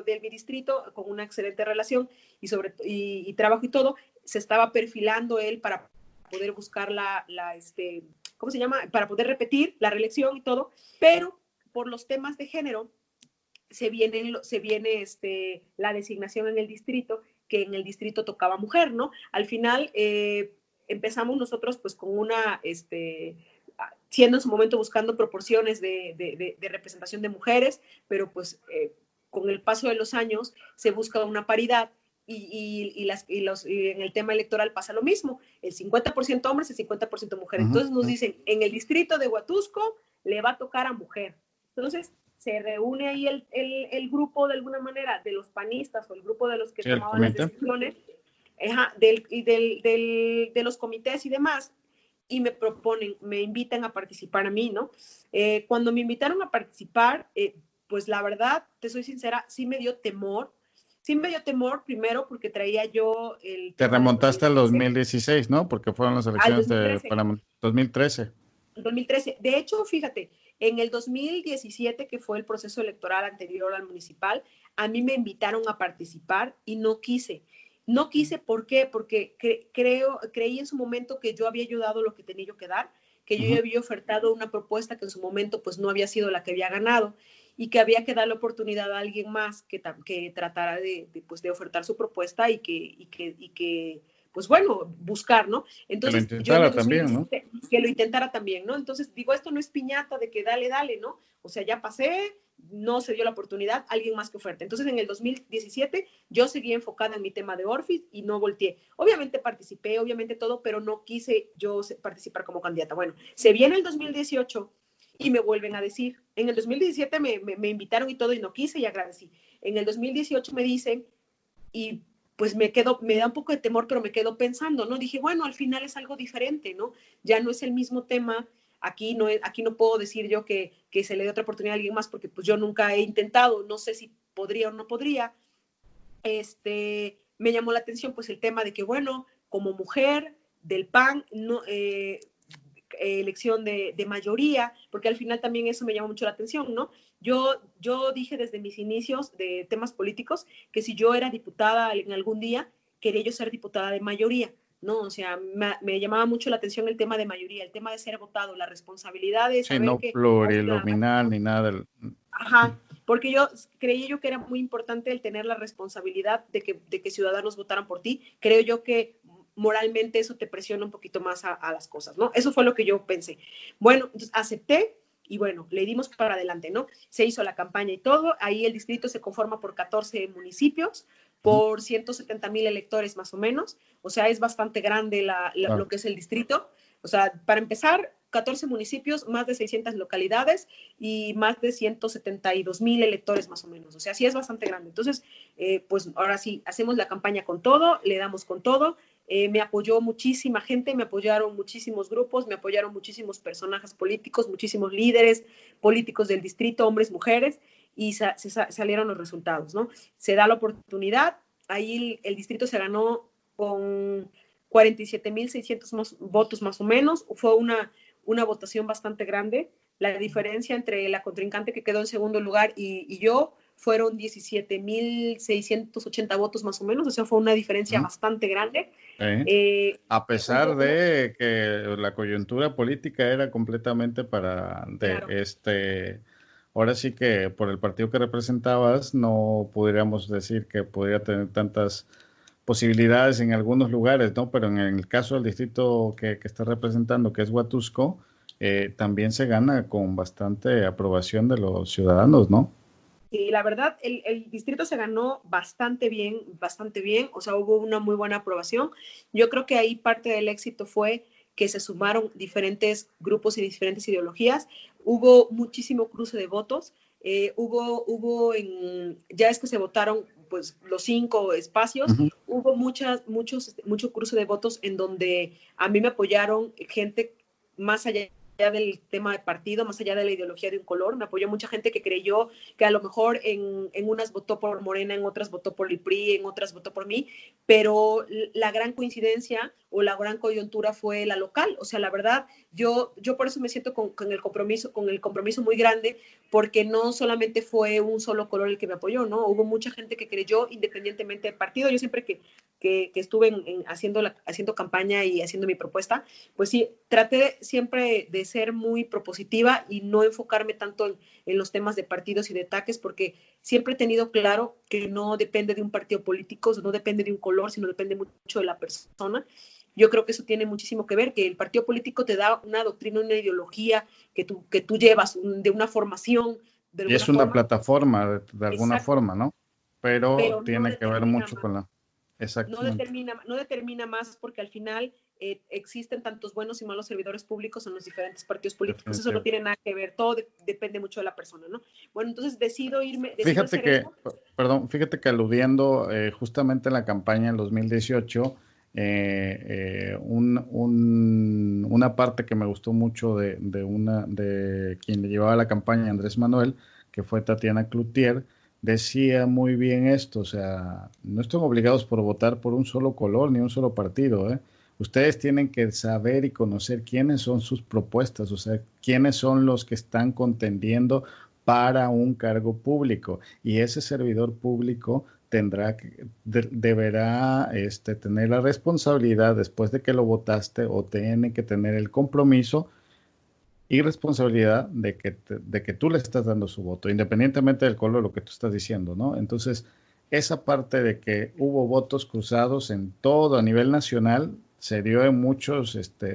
de mi distrito con una excelente relación y trabajo y todo, se estaba perfilando él para poder buscar ¿cómo se llama? Para poder repetir la reelección y todo, pero por los temas de género se viene la designación en el distrito, que en el distrito tocaba mujer, ¿no? Al final empezamos nosotros pues con siendo en su momento buscando proporciones de representación de mujeres, pero pues con el paso de los años se busca una paridad y en el tema electoral pasa lo mismo, el 50% hombres, el 50% mujeres. Ujú, Entonces nos ujú. dicen, en el distrito de Huatusco le va a tocar a mujer. Entonces se reúne ahí el grupo de alguna manera de los panistas o el grupo de los que Sí, el tomaban las comité. decisiones, de los comités y demás, y me proponen, me invitan a participar a mí, ¿no? Cuando me invitaron a participar, pues la verdad, te soy sincera, sí me dio temor primero porque traía yo el Te tema del remontaste al 2013 2016, ¿no? Porque fueron las al elecciones de 2013. para 2013. 2013. De hecho, fíjate, en el 2017, que fue el proceso electoral anterior al municipal, a mí me invitaron a participar y no quise. No quise, ¿por qué? Porque creí en su momento que yo había ayudado lo que tenía yo que dar, que yo Ujú. ya había ofertado una propuesta que en su momento pues no había sido la que había ganado y que había que dar la oportunidad a alguien más que tratara pues, de ofertar su propuesta y que pues bueno, buscar, ¿no? Que lo Entonces, yo en intentara el también, ¿no? 2017, que lo intentara también, ¿no? Entonces, digo, esto no es piñata de que dale, dale, ¿no? O sea, ya pasé, no se dio la oportunidad, alguien más que oferta. Entonces, en el 2017, yo seguí enfocada en mi tema de Orfis y no volteé. Obviamente participé, obviamente todo, pero no quise yo participar como candidata. Bueno, se viene el 2018 y me vuelven a decir, en el 2017 me invitaron y todo y no quise y agradecí. En el 2018 me dicen, y pues me da un poco de temor, pero me quedo pensando, ¿no? Dije, bueno, al final es algo diferente, ¿no? Ya no es el mismo tema, aquí no puedo decir yo que se le dé otra oportunidad a alguien más, porque pues yo nunca he intentado, no sé si podría o no podría. Me llamó la atención pues el tema de que, bueno, como mujer del PAN, no, elección de mayoría, porque al final también eso me llama mucho la atención, ¿no? Yo dije desde mis inicios de temas políticos que si yo era diputada en algún día, quería yo ser diputada de mayoría, ¿no? O sea, me llamaba mucho la atención el tema de mayoría, el tema de ser votado, la responsabilidad de Sí, saber no que la plurinominal ciudadanía, ni nada del... ajá, porque yo creí yo que era muy importante el tener la responsabilidad de que ciudadanos votaran por ti. Creo yo que moralmente eso te presiona un poquito más a las cosas, ¿no? Eso fue lo que yo pensé. Bueno, entonces acepté y bueno, le dimos para adelante, ¿no? Se hizo la campaña y todo. Ahí el distrito se conforma por 14 municipios, por 170,000 electores más o menos. O sea, es bastante grande lo Claro. que es el distrito. O sea, para empezar, 14 municipios, más de 600 localidades y más de 172,000 electores más o menos. O sea, sí es bastante grande. Entonces, pues ahora sí, hacemos la campaña con todo, le damos con todo. Me apoyó muchísima gente, me apoyaron muchísimos grupos, me apoyaron muchísimos personajes políticos, muchísimos líderes políticos del distrito, hombres, mujeres, y salieron los resultados, ¿no? Se da la oportunidad, ahí el distrito se ganó con 47,600 votos más o menos, fue una votación bastante grande. La diferencia entre la contrincante que quedó en segundo lugar y yo fueron 17,680 votos más o menos, o sea, fue una diferencia bastante grande. A pesar de que la coyuntura política era completamente claro. Ahora sí que por el partido que representabas no podríamos decir que podría tener tantas posibilidades en algunos lugares, ¿no? Pero en el caso del distrito que está representando, que es Huatusco, también se gana con bastante aprobación de los ciudadanos, ¿no? Y la verdad, el distrito se ganó bastante bien, o sea, hubo una muy buena aprobación. Yo creo que ahí parte del éxito fue que se sumaron diferentes grupos y diferentes ideologías, hubo muchísimo cruce de votos, ya es que se votaron pues los 5 espacios, hubo mucho cruce de votos en donde a mí me apoyaron gente más allá del tema de partido, más allá de la ideología de un color. Me apoyó mucha gente que creyó que a lo mejor en unas votó por Morena, en otras votó por el PRI, en otras votó por mí, pero la gran coincidencia o la gran coyuntura fue la local. O sea, la verdad, yo por eso me siento con el compromiso muy grande, porque no solamente fue un solo color el que me apoyó, ¿no? Hubo mucha gente que creyó independientemente del partido. Yo siempre que estuve haciendo campaña y haciendo mi propuesta, pues sí, traté siempre de ser muy propositiva y no enfocarme tanto en los temas de partidos y de ataques, porque siempre he tenido claro que no depende de un partido político, no depende de un color, sino depende mucho de la persona. Yo creo que eso tiene muchísimo que ver, que el partido político te da una doctrina, una ideología que tú llevas de una formación, de Y alguna es una forma. plataforma de alguna Exacto. forma, ¿no? Pero Pero no tiene que ver determina mucho más. con la... Exactamente. No determina más, porque al final existen tantos buenos y malos servidores públicos en los diferentes partidos políticos. Eso no Definitivamente. tiene nada que ver, todo depende mucho de la persona, ¿no? Bueno, entonces decido Fíjate hacer que, eso. fíjate que aludiendo justamente en la campaña en 2018, una parte que me gustó mucho de quien le llevaba la campaña, Andrés Manuel, que fue Tatiana Cloutier, decía muy bien esto, o sea, no están obligados por votar por un solo color ni un solo partido, ¿eh? Ustedes tienen que saber y conocer quiénes son sus propuestas, o sea, quiénes son los que están contendiendo para un cargo público, y ese servidor público deberá tener la responsabilidad después de que lo votaste, o tiene que tener el compromiso y responsabilidad de que tú le estás dando su voto, independientemente del color, lo que tú estás diciendo, ¿no? Entonces, esa parte de que hubo votos cruzados en todo a nivel nacional se dio en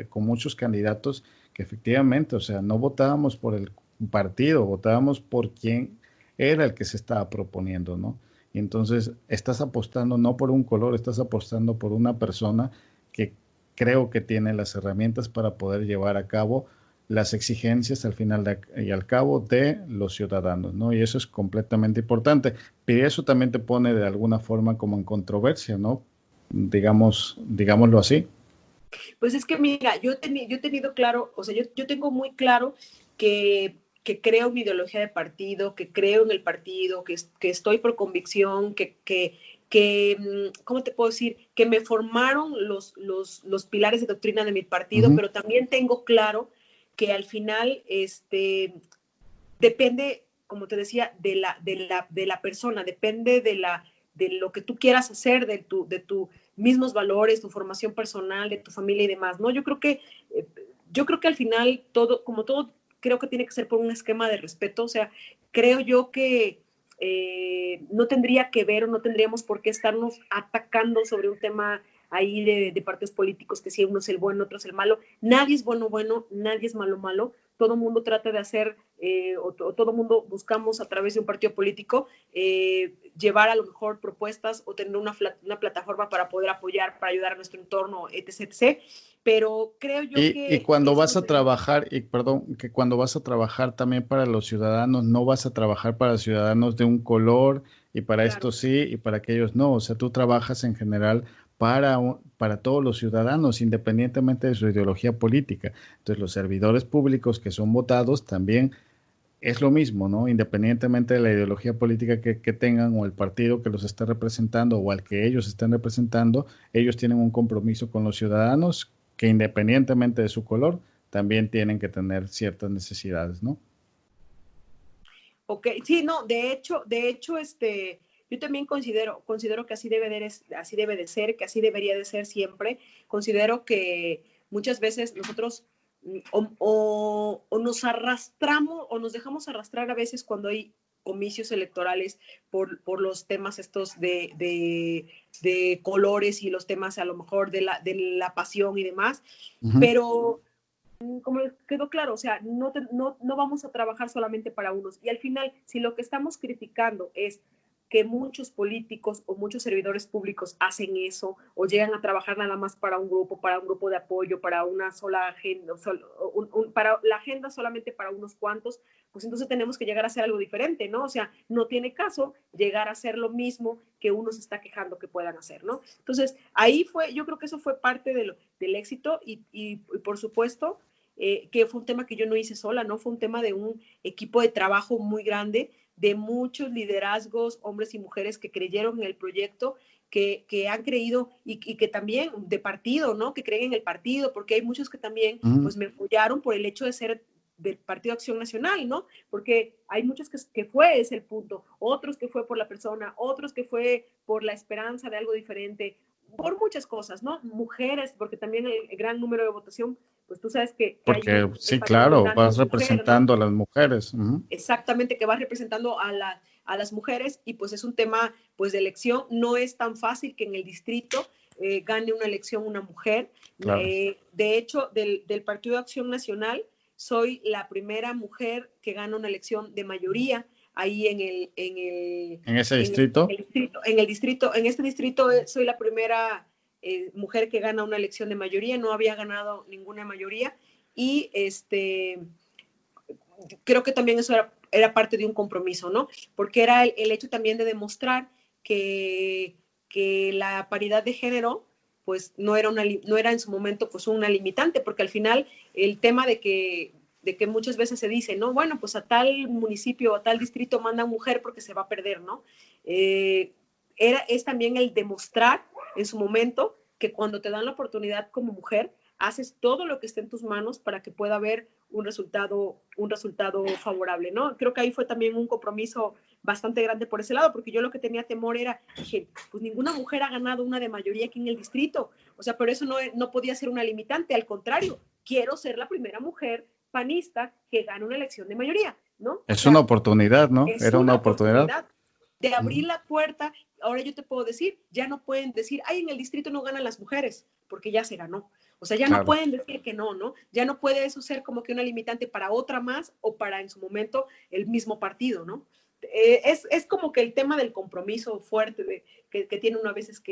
con muchos candidatos que efectivamente, o sea, no votábamos por el partido, votábamos por quién era el que se estaba proponiendo, ¿no? Y entonces estás apostando no por un color, estás apostando por una persona que creo que tiene las herramientas para poder llevar a cabo las exigencias al final y al cabo de los ciudadanos, ¿no? Y eso es completamente importante. Y eso también te pone de alguna forma como en controversia, ¿no? Digámoslo así. Pues es que mira, yo he tenido claro, o sea, yo tengo muy claro que creo mi ideología de partido, que creo en el partido, que estoy por convicción, ¿cómo te puedo decir? Que me formaron los pilares de doctrina de mi partido, Ujú. pero también tengo claro que al final depende, como te decía, de la persona, depende de lo que tú quieras hacer, de tu mismos valores, tu formación personal, de tu familia y demás, ¿no? Eh, yo creo que al final todo, como todo, creo que tiene que ser por un esquema de respeto. O sea, creo yo que no tendría que ver o no tendríamos por qué estarnos atacando sobre un tema ahí de partidos políticos, que si uno es el bueno, otro es el malo. Nadie es bueno, nadie es malo, malo. Todo el mundo trata de hacer, o todo el mundo buscamos a través de un partido político llevar a lo mejor propuestas o tener una plataforma para poder apoyar, para ayudar a nuestro entorno, etc., etc. pero creo yo Y que cuando es vas a donde... trabajar, y perdón, que cuando vas a trabajar también para los ciudadanos, no vas a trabajar para ciudadanos de un color y para Claro. estos sí y para aquellos no. O sea, tú trabajas en general para todos los ciudadanos, independientemente de su ideología política. Entonces, los servidores públicos que son votados también es lo mismo, ¿no? Independientemente de la ideología política que tengan o el partido que los esté representando o al que ellos estén representando, ellos tienen un compromiso con los ciudadanos que independientemente de su color, también tienen que tener ciertas necesidades, ¿no? Ok, sí, no, de hecho, yo también considero que así debe de ser, que así debería de ser siempre. Considero que muchas veces nosotros o nos arrastramos o nos dejamos arrastrar a veces cuando hay comicios electorales por los temas estos de colores y los temas a lo mejor de la pasión y demás, Ujú. pero como quedó claro, o sea, no vamos a trabajar solamente para unos. Y al final, si lo que estamos criticando es que muchos políticos o muchos servidores públicos hacen eso o llegan a trabajar nada más para un grupo de apoyo, para una sola agenda, para la agenda solamente para unos cuantos, pues entonces tenemos que llegar a hacer algo diferente, ¿no? O sea, no tiene caso llegar a hacer lo mismo que uno se está quejando que puedan hacer, ¿no? Entonces, ahí fue, yo creo que eso fue parte del éxito y por supuesto, que fue un tema que yo no hice sola, ¿no? Fue un tema de un equipo de trabajo muy grande, de muchos liderazgos, hombres y mujeres que creyeron en el proyecto, que han creído y que también de partido, ¿no? Que creen en el partido, porque hay muchos que también, Ujú. pues, me apoyaron por el hecho de ser del Partido Acción Nacional, ¿no? Porque hay muchos que fue ese el punto, otros que fue por la persona, otros que fue por la esperanza de algo diferente, por muchas cosas, ¿no? Mujeres, porque también el gran número de votación, pues tú sabes que hay Porque sí, esta claro, predominante vas mujer, ¿no? representando a las mujeres. Ujú. Exactamente, que va representando a las mujeres y pues es un tema pues de elección. No es tan fácil que en el distrito gane una elección una mujer. Claro. De hecho, del Partido de Acción Nacional, soy la primera mujer que gana una elección de mayoría ahí En ese distrito. en este distrito soy la primera mujer que gana una elección de mayoría, no había ganado ninguna mayoría y creo que también eso era parte de un compromiso, ¿no? Porque era el hecho también de demostrar que la paridad de género pues no era en su momento pues una limitante, porque al final el tema de que muchas veces se dice, no, bueno, pues a tal municipio o a tal distrito manda mujer porque se va a perder, ¿no? Es también el demostrar en su momento que cuando te dan la oportunidad como mujer, haces todo lo que esté en tus manos para que pueda haber un resultado favorable, ¿no? Creo que ahí fue también un compromiso bastante grande por ese lado, porque yo lo que tenía temor era, dije, pues ninguna mujer ha ganado una de mayoría aquí en el distrito, o sea, pero eso no podía ser una limitante, al contrario, quiero ser la primera mujer panista que gane una elección de mayoría, ¿no? O Es una sea, oportunidad, ¿no? es Era una una oportunidad. oportunidad de abrir Ujú. la puerta. Ahora yo te puedo decir, ya no pueden decir, ay, en el distrito no ganan las mujeres, porque ya se ganó. O sea, ya no Claro. pueden decir que no, ¿no? Ya no puede eso ser como que una limitante para otra más o para en su momento el mismo partido, ¿no? Es como que el tema del compromiso fuerte que tiene uno a veces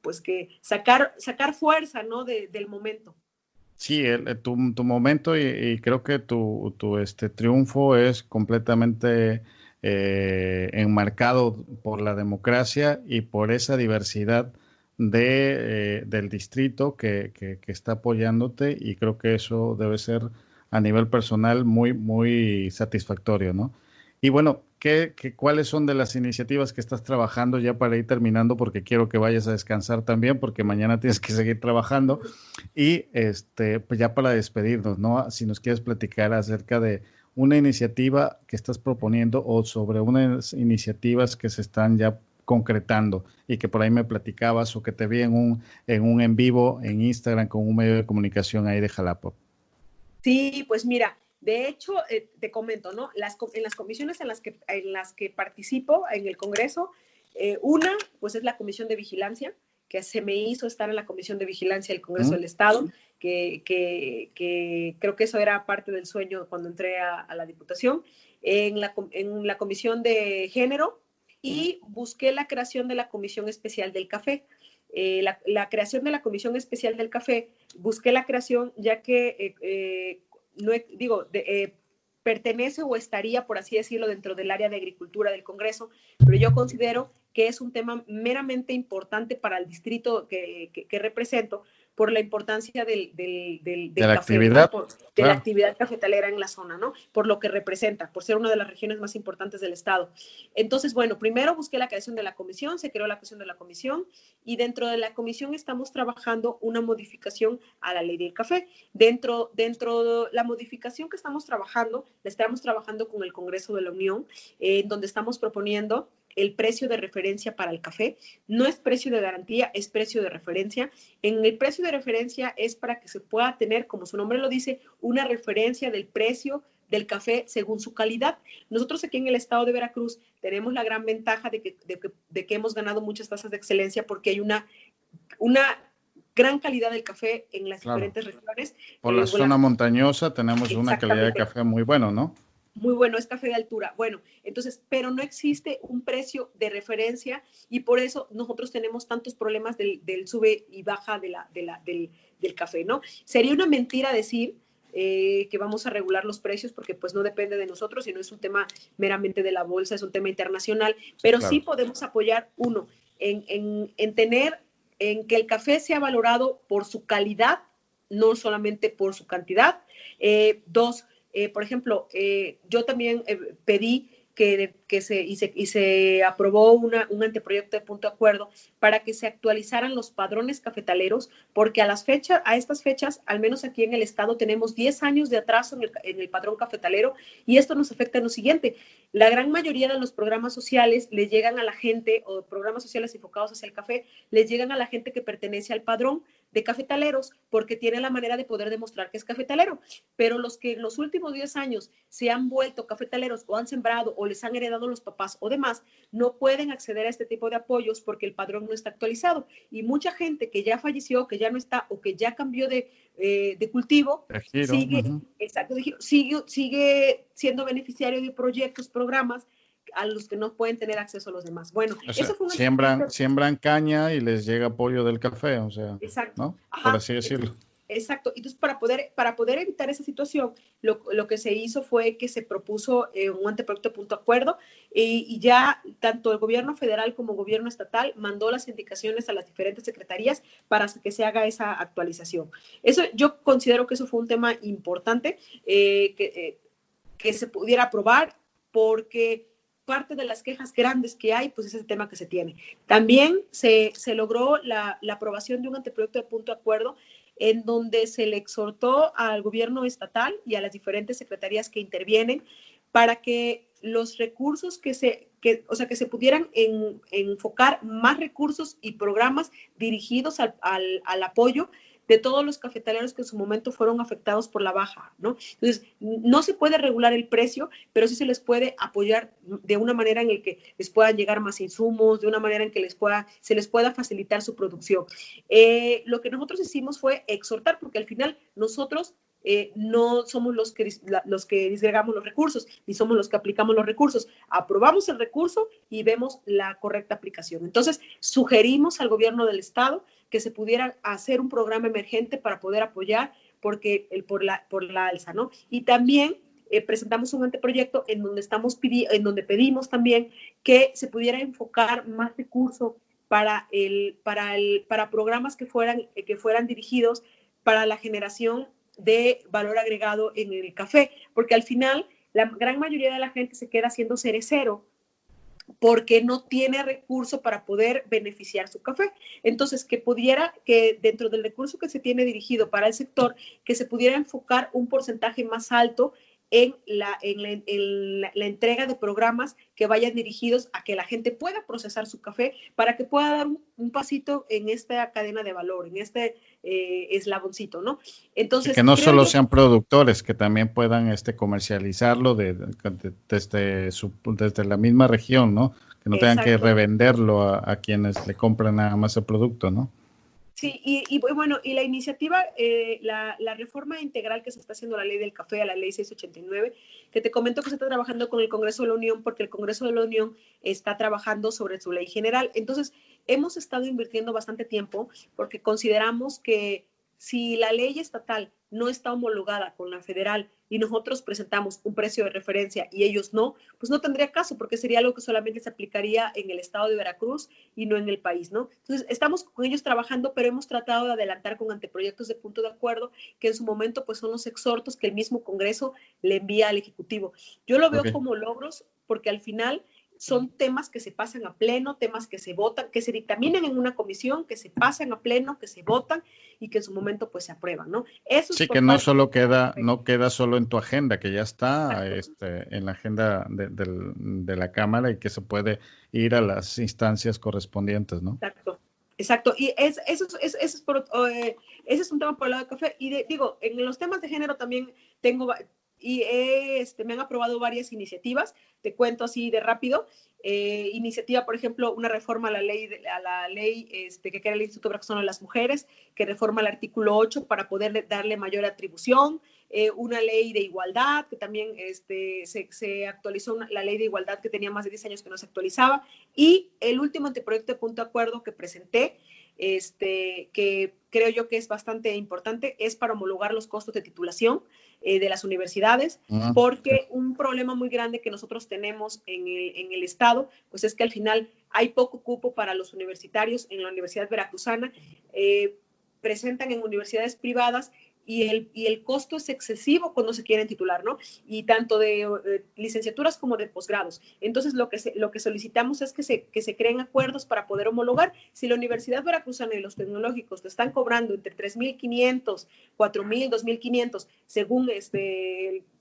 pues que sacar fuerza, ¿no? Del momento. Sí, tu momento y creo que tu triunfo es completamente enmarcado por la democracia y por esa diversidad del distrito que está apoyándote y creo que eso debe ser a nivel personal muy, muy satisfactorio, ¿no? Y bueno, ¿cuáles son de las iniciativas que estás trabajando ya para ir terminando? Porque quiero que vayas a descansar también, porque mañana tienes que seguir trabajando. Y pues ya para despedirnos, ¿no? Si nos quieres platicar acerca de una iniciativa que estás proponiendo o sobre unas iniciativas que se están ya concretando y que por ahí me platicabas o que te vi en un en vivo en Instagram con un medio de comunicación ahí de Jalapa. Sí, pues mira, de hecho, te comento, ¿no? En las comisiones en las que participo en el Congreso, una, pues es la Comisión de Vigilancia, que se me hizo estar en la Comisión de Vigilancia del Congreso ¿Mm? del Estado, que creo que eso era parte del sueño cuando entré a la Diputación, en la Comisión de Género y busqué la creación de la Comisión Especial del Café. la creación de la Comisión Especial del Café, busqué la creación ya que, pertenece o estaría, por así decirlo, dentro del área de agricultura del Congreso, pero yo considero que es un tema meramente importante para el distrito que represento, por la importancia del la café, actividad, ¿no? De la claro. actividad cafetalera en la zona, ¿no? Por lo que representa, por ser una de las regiones más importantes del estado. Entonces, bueno, primero busqué la creación de la comisión, se creó la creación de la comisión, y dentro de la comisión estamos trabajando una modificación a la ley del café. Dentro de la modificación que estamos trabajando, la estamos trabajando con el Congreso de la Unión, donde estamos proponiendo el precio de referencia para el café. No es precio de garantía, es precio de referencia. En el precio de referencia es para que se pueda tener, como su nombre lo dice, una referencia del precio del café según su calidad. Nosotros aquí en el estado de Veracruz tenemos la gran ventaja de que hemos ganado muchas tasas de excelencia porque hay una gran calidad del café en las diferentes regiones. Por la zona montañosa tenemos una calidad de café muy bueno, ¿no? Muy bueno, es café de altura. Bueno, entonces, pero no existe un precio de referencia y por eso nosotros tenemos tantos problemas del sube y baja del café, ¿no? Sería una mentira decir que vamos a regular los precios porque pues no depende de nosotros, sino es un tema meramente de la bolsa, es un tema internacional, pero claro, sí podemos apoyar, uno, en tener, en que el café sea valorado por su calidad, no solamente por su cantidad. Dos, por ejemplo, yo también pedí que se aprobó un anteproyecto de punto de acuerdo para que se actualizaran los padrones cafetaleros, porque a estas fechas, al menos aquí en el estado, tenemos 10 años de atraso en el padrón cafetalero, y esto nos afecta en lo siguiente: la gran mayoría de los programas sociales les llegan a la gente, o programas sociales enfocados hacia el café, les llegan a la gente que pertenece al padrón de cafetaleros, porque tiene la manera de poder demostrar que es cafetalero, pero los que en los últimos 10 años se han vuelto cafetaleros o han sembrado o les han heredado los papás o demás, no pueden acceder a este tipo de apoyos porque el padrón no está actualizado, y mucha gente que ya falleció, que ya no está o que ya cambió de cultivo, sigue siendo beneficiario de proyectos, programas a los que no pueden tener acceso a los demás. Bueno, o sea, eso fue siembran caña y les llega apoyo del café, o sea, exacto, ¿no? Por así decirlo. Exacto. Entonces, para poder evitar esa situación, lo que se hizo fue que se propuso un anteproyecto de punto de acuerdo, y ya tanto el gobierno federal como el gobierno estatal mandó las indicaciones a las diferentes secretarías para que se haga esa actualización. Eso, yo considero que eso fue un tema importante que se pudiera aprobar, porque parte de las quejas grandes que hay, pues es el tema que se tiene. También se logró la aprobación de un anteproyecto de punto de acuerdo en donde se le exhortó al gobierno estatal y a las diferentes secretarías que intervienen para que los recursos que se pudieran enfocar más recursos y programas dirigidos al apoyo de todos los cafetaleros que en su momento fueron afectados por la baja, ¿no? Entonces, no se puede regular el precio, pero sí se les puede apoyar de una manera en la que les puedan llegar más insumos, de una manera en que se les pueda facilitar su producción. Lo que nosotros hicimos fue exhortar, porque al final nosotros no somos los que disgregamos los recursos, ni somos los que aplicamos los recursos. Aprobamos el recurso y vemos la correcta aplicación. Entonces, sugerimos al gobierno del estado que se pudiera hacer un programa emergente para poder apoyar por la alza, ¿no? Y también presentamos un anteproyecto en donde pedimos también que se pudiera enfocar más recursos para programas que fueran dirigidos para la generación de valor agregado en el café, porque al final la gran mayoría de la gente se queda haciendo cerecero porque no tiene recurso para poder beneficiar su café. Entonces, que dentro del recurso que se tiene dirigido para el sector, que se pudiera enfocar un porcentaje más alto en la entrega de programas que vayan dirigidos a que la gente pueda procesar su café, para que pueda dar un pasito en esta cadena de valor, en este eslaboncito, ¿no? Entonces, y que no solo sean productores, que también puedan comercializarlo desde la misma región, ¿no? Que no tengan que revenderlo a quienes le compran nada más el producto, ¿no? Sí, y bueno, y la iniciativa, la reforma integral que se está haciendo a la ley del café, a la ley 689, que te comento que se está trabajando con el Congreso de la Unión, porque el Congreso de la Unión está trabajando sobre su ley general. Entonces, hemos estado invirtiendo bastante tiempo porque consideramos que si la ley estatal no está homologada con la federal y nosotros presentamos un precio de referencia y ellos no, pues no tendría caso, porque sería algo que solamente se aplicaría en el estado de Veracruz y no en el país, ¿no? Entonces, estamos con ellos trabajando, pero hemos tratado de adelantar con anteproyectos de punto de acuerdo, que en su momento pues son los exhortos que el mismo Congreso le envía al Ejecutivo. Yo lo veo Ok. como logros, porque al final son temas que se pasan a pleno, temas que se votan, que se dictaminan en una comisión, que se pasan a pleno, que se votan y que en su momento pues se aprueban, ¿no? Eso es Sí, que por no parte solo queda, de... no queda solo en tu agenda, que ya está Exacto, en la agenda de la Cámara y que se puede ir a las instancias correspondientes, ¿no? exacto. Exacto, y ese es un tema por el lado de café. Y digo, en los temas de género también tengo, me han aprobado varias iniciativas, te cuento así de rápido. Iniciativa, por ejemplo, una reforma a la ley que crea el Instituto Veracruzano de las Mujeres, que reforma el artículo 8 para poder darle mayor atribución. Una ley de igualdad, que también se actualizó la ley de igualdad que tenía más de 10 años que no se actualizaba. Y el último anteproyecto de punto de acuerdo que presenté, que creo yo que es bastante importante, es para homologar los costos de titulación de las universidades, Sí. porque un problema muy grande que nosotros tenemos en el Estado, pues es que al final hay poco cupo para los universitarios en la Universidad Veracruzana, presentan en universidades privadas y el costo es excesivo cuando se quieren titular, ¿no? Y tanto de licenciaturas como de posgrados. Entonces, lo que solicitamos es que se creen acuerdos para poder homologar. Si la Universidad Veracruzana y los tecnológicos te están cobrando entre 3,500, 4,000, 2,500, según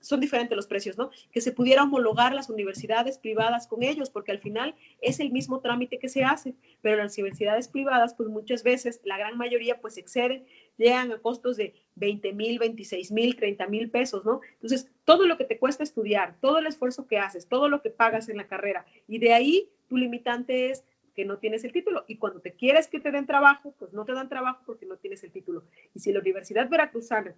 son diferentes los precios, ¿no? Que se pudiera homologar las universidades privadas con ellos, porque al final es el mismo trámite que se hace, pero las universidades privadas, pues muchas veces, la gran mayoría, pues exceden, llegan a costos de 20,000, 26,000, 30,000 pesos, ¿no? Entonces, todo lo que te cuesta estudiar, todo el esfuerzo que haces, todo lo que pagas en la carrera, y de ahí tu limitante es que no tienes el título. Y cuando te quieres que te den trabajo, pues no te dan trabajo porque no tienes el título. Y si la Universidad Veracruzana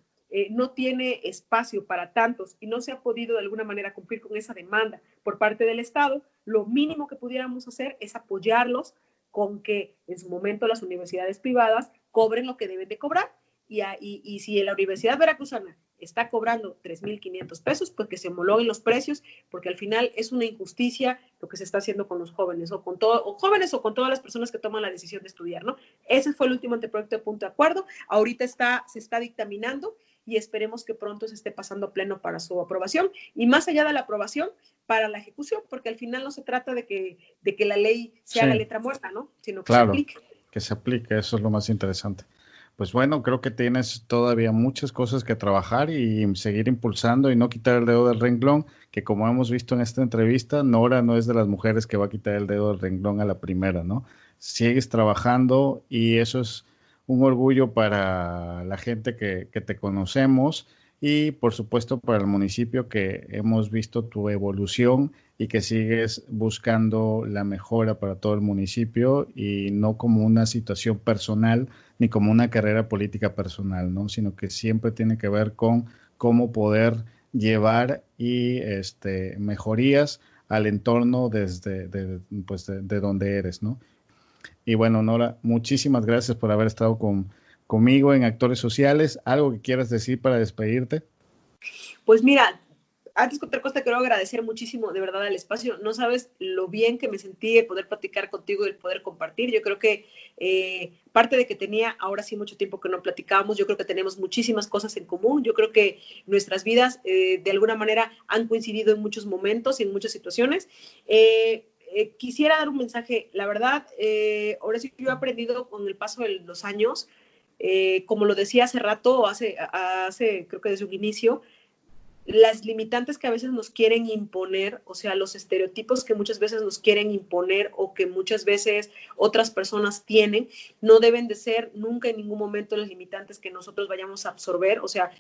no tiene espacio para tantos y no se ha podido de alguna manera cumplir con esa demanda por parte del Estado, lo mínimo que pudiéramos hacer es apoyarlos con que en su momento las universidades privadas cobren lo que deben de cobrar y si la Universidad Veracruzana está cobrando 3,500 pesos, pues que se homologuen los precios, porque al final es una injusticia lo que se está haciendo con los jóvenes o con jóvenes o con todas las personas que toman la decisión de estudiar, ¿no? Ese fue el último anteproyecto de punto de acuerdo. Ahorita se está dictaminando y esperemos que pronto se esté pasando a pleno para su aprobación y más allá de la aprobación, para la ejecución, porque al final no se trata de que la ley se haga Sí, letra muerta, ¿no? Sino que se claro, aplique. que se aplique, eso es lo más interesante. Pues bueno, creo que tienes todavía muchas cosas que trabajar y seguir impulsando y no quitar el dedo del renglón, que como hemos visto en esta entrevista, Nora no es de las mujeres que va a quitar el dedo del renglón a la primera, ¿no? Sigues trabajando y eso es un orgullo para la gente que te conocemos y por supuesto para el municipio que hemos visto tu evolución y que sigues buscando la mejora para todo el municipio y no como una situación personal ni como una carrera política personal, ¿no? Sino que siempre tiene que ver con cómo poder llevar y mejorías al entorno pues de donde eres, ¿no? Y bueno, Nora, muchísimas gracias por haber estado conmigo en Actores Sociales. ¿Algo que quieras decir para despedirte? Pues mira, antes que otra cosa, quiero agradecer muchísimo de verdad al espacio. No sabes lo bien que me sentí de poder platicar contigo y el poder compartir. Yo creo que parte de que tenía ahora sí mucho tiempo que no platicábamos, yo creo que tenemos muchísimas cosas en común. Yo creo que nuestras vidas de alguna manera han coincidido en muchos momentos y en muchas situaciones. Quisiera dar un mensaje, la verdad, ahora sí yo he aprendido con el paso de los años, como lo decía hace rato, creo que desde un inicio, las limitantes que a veces nos quieren imponer, o sea, los estereotipos que muchas veces nos quieren imponer o que muchas veces otras personas tienen, no deben de ser nunca en ningún momento las limitantes que nosotros vayamos a absorber, o sea,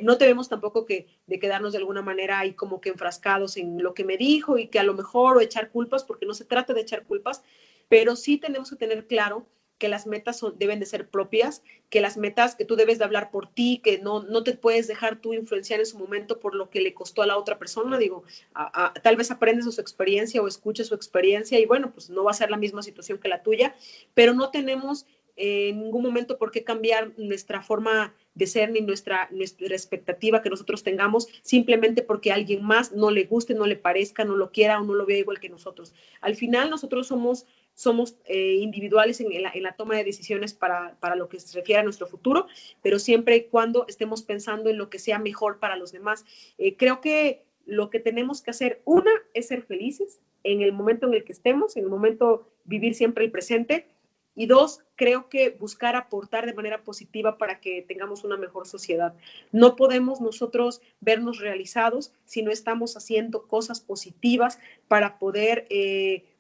no debemos tampoco de quedarnos de alguna manera ahí como que enfrascados en lo que me dijo y que a lo mejor o echar culpas, porque no se trata de echar culpas, pero sí tenemos que tener claro que las metas deben de ser propias, que las metas que tú debes de hablar por ti, que no te puedes dejar tú influenciar en su momento por lo que le costó a la otra persona. Digo, tal vez aprendes de su experiencia o escuches su experiencia y bueno, pues no va a ser la misma situación que la tuya, pero no tenemos en ningún momento por qué cambiar nuestra forma de ser ni nuestra expectativa que nosotros tengamos simplemente porque a alguien más no le guste, no le parezca, no lo quiera o no lo vea igual que nosotros. Al final nosotros somos individuales en la toma de decisiones para lo que se refiere a nuestro futuro, pero siempre y cuando estemos pensando en lo que sea mejor para los demás. Creo que lo que tenemos que hacer, una, es ser felices en el momento en el que estemos, en el momento vivir siempre el presente, y dos, creo que buscar aportar de manera positiva para que tengamos una mejor sociedad. No podemos nosotros vernos realizados si no estamos haciendo cosas positivas para poder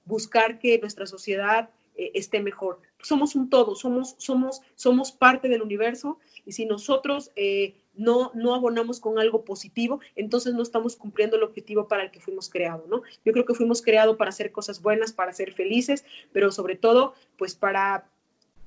buscar que nuestra sociedad esté mejor. Somos un todo, somos parte del universo y si nosotros no abonamos con algo positivo, entonces no estamos cumpliendo el objetivo para el que fuimos creados, ¿no? Yo creo que fuimos creados para hacer cosas buenas, para ser felices, pero sobre todo, pues para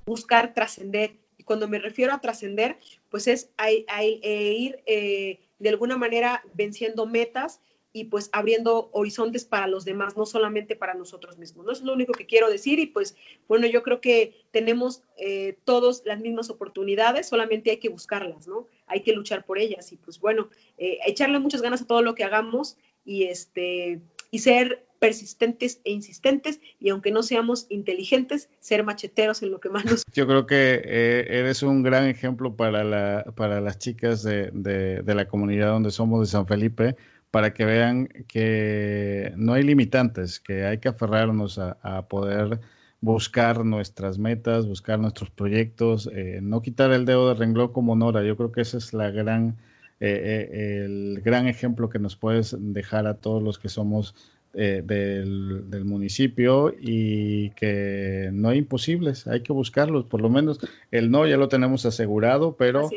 buscar trascender. Y cuando me refiero a trascender, pues es ir de alguna manera venciendo metas y pues abriendo horizontes para los demás, no solamente para nosotros mismos, ¿no? Eso es lo único que quiero decir y pues, bueno, yo creo que tenemos todos las mismas oportunidades, solamente hay que buscarlas, ¿no? Hay que luchar por ellas y pues, bueno, echarle muchas ganas a todo lo que hagamos y ser persistentes e insistentes y aunque no seamos inteligentes, ser macheteros en lo que más nos... Yo creo que eres un gran ejemplo para las chicas de la comunidad donde somos de San Felipe, para que vean que no hay limitantes, que hay que aferrarnos a poder buscar nuestras metas, buscar nuestros proyectos, no quitar el dedo del renglón como Nora. Yo creo que ese es el gran ejemplo que nos puedes dejar a todos los que somos del municipio y que no hay imposibles, hay que buscarlos, por lo menos el no ya lo tenemos asegurado, pero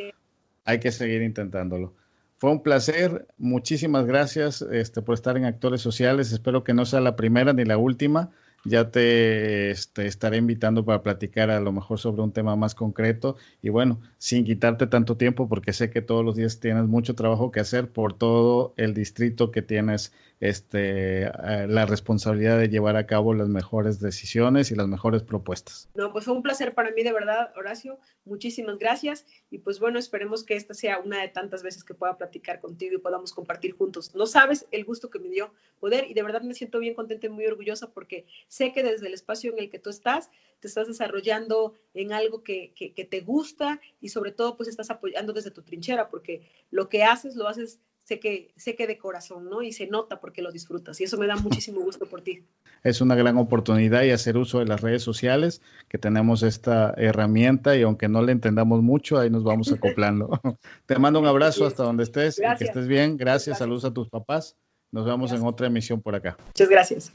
hay que seguir intentándolo. Fue un placer, muchísimas gracias por estar en Actores Sociales, espero que no sea la primera ni la última, ya te estaré invitando para platicar a lo mejor sobre un tema más concreto y bueno, sin quitarte tanto tiempo porque sé que todos los días tienes mucho trabajo que hacer por todo el distrito que tienes la responsabilidad de llevar a cabo las mejores decisiones y las mejores propuestas. No, pues fue un placer para mí de verdad, Horacio, muchísimas gracias y pues bueno, esperemos que esta sea una de tantas veces que pueda platicar contigo y podamos compartir juntos. No sabes el gusto que me dio poder y de verdad me siento bien contenta y muy orgullosa porque sé que desde el espacio en el que tú estás, te estás desarrollando en algo que te gusta y sobre todo pues estás apoyando desde tu trinchera porque lo que haces, lo haces sé que de corazón, ¿no? Y se nota porque lo disfrutas y eso me da muchísimo gusto por ti. Es una gran oportunidad y hacer uso de las redes sociales, que tenemos esta herramienta y aunque no le entendamos mucho, ahí nos vamos acoplando. Te mando un abrazo hasta donde estés y que estés bien. Gracias, saludos a tus papás. Nos vemos en otra emisión por acá. Muchas gracias.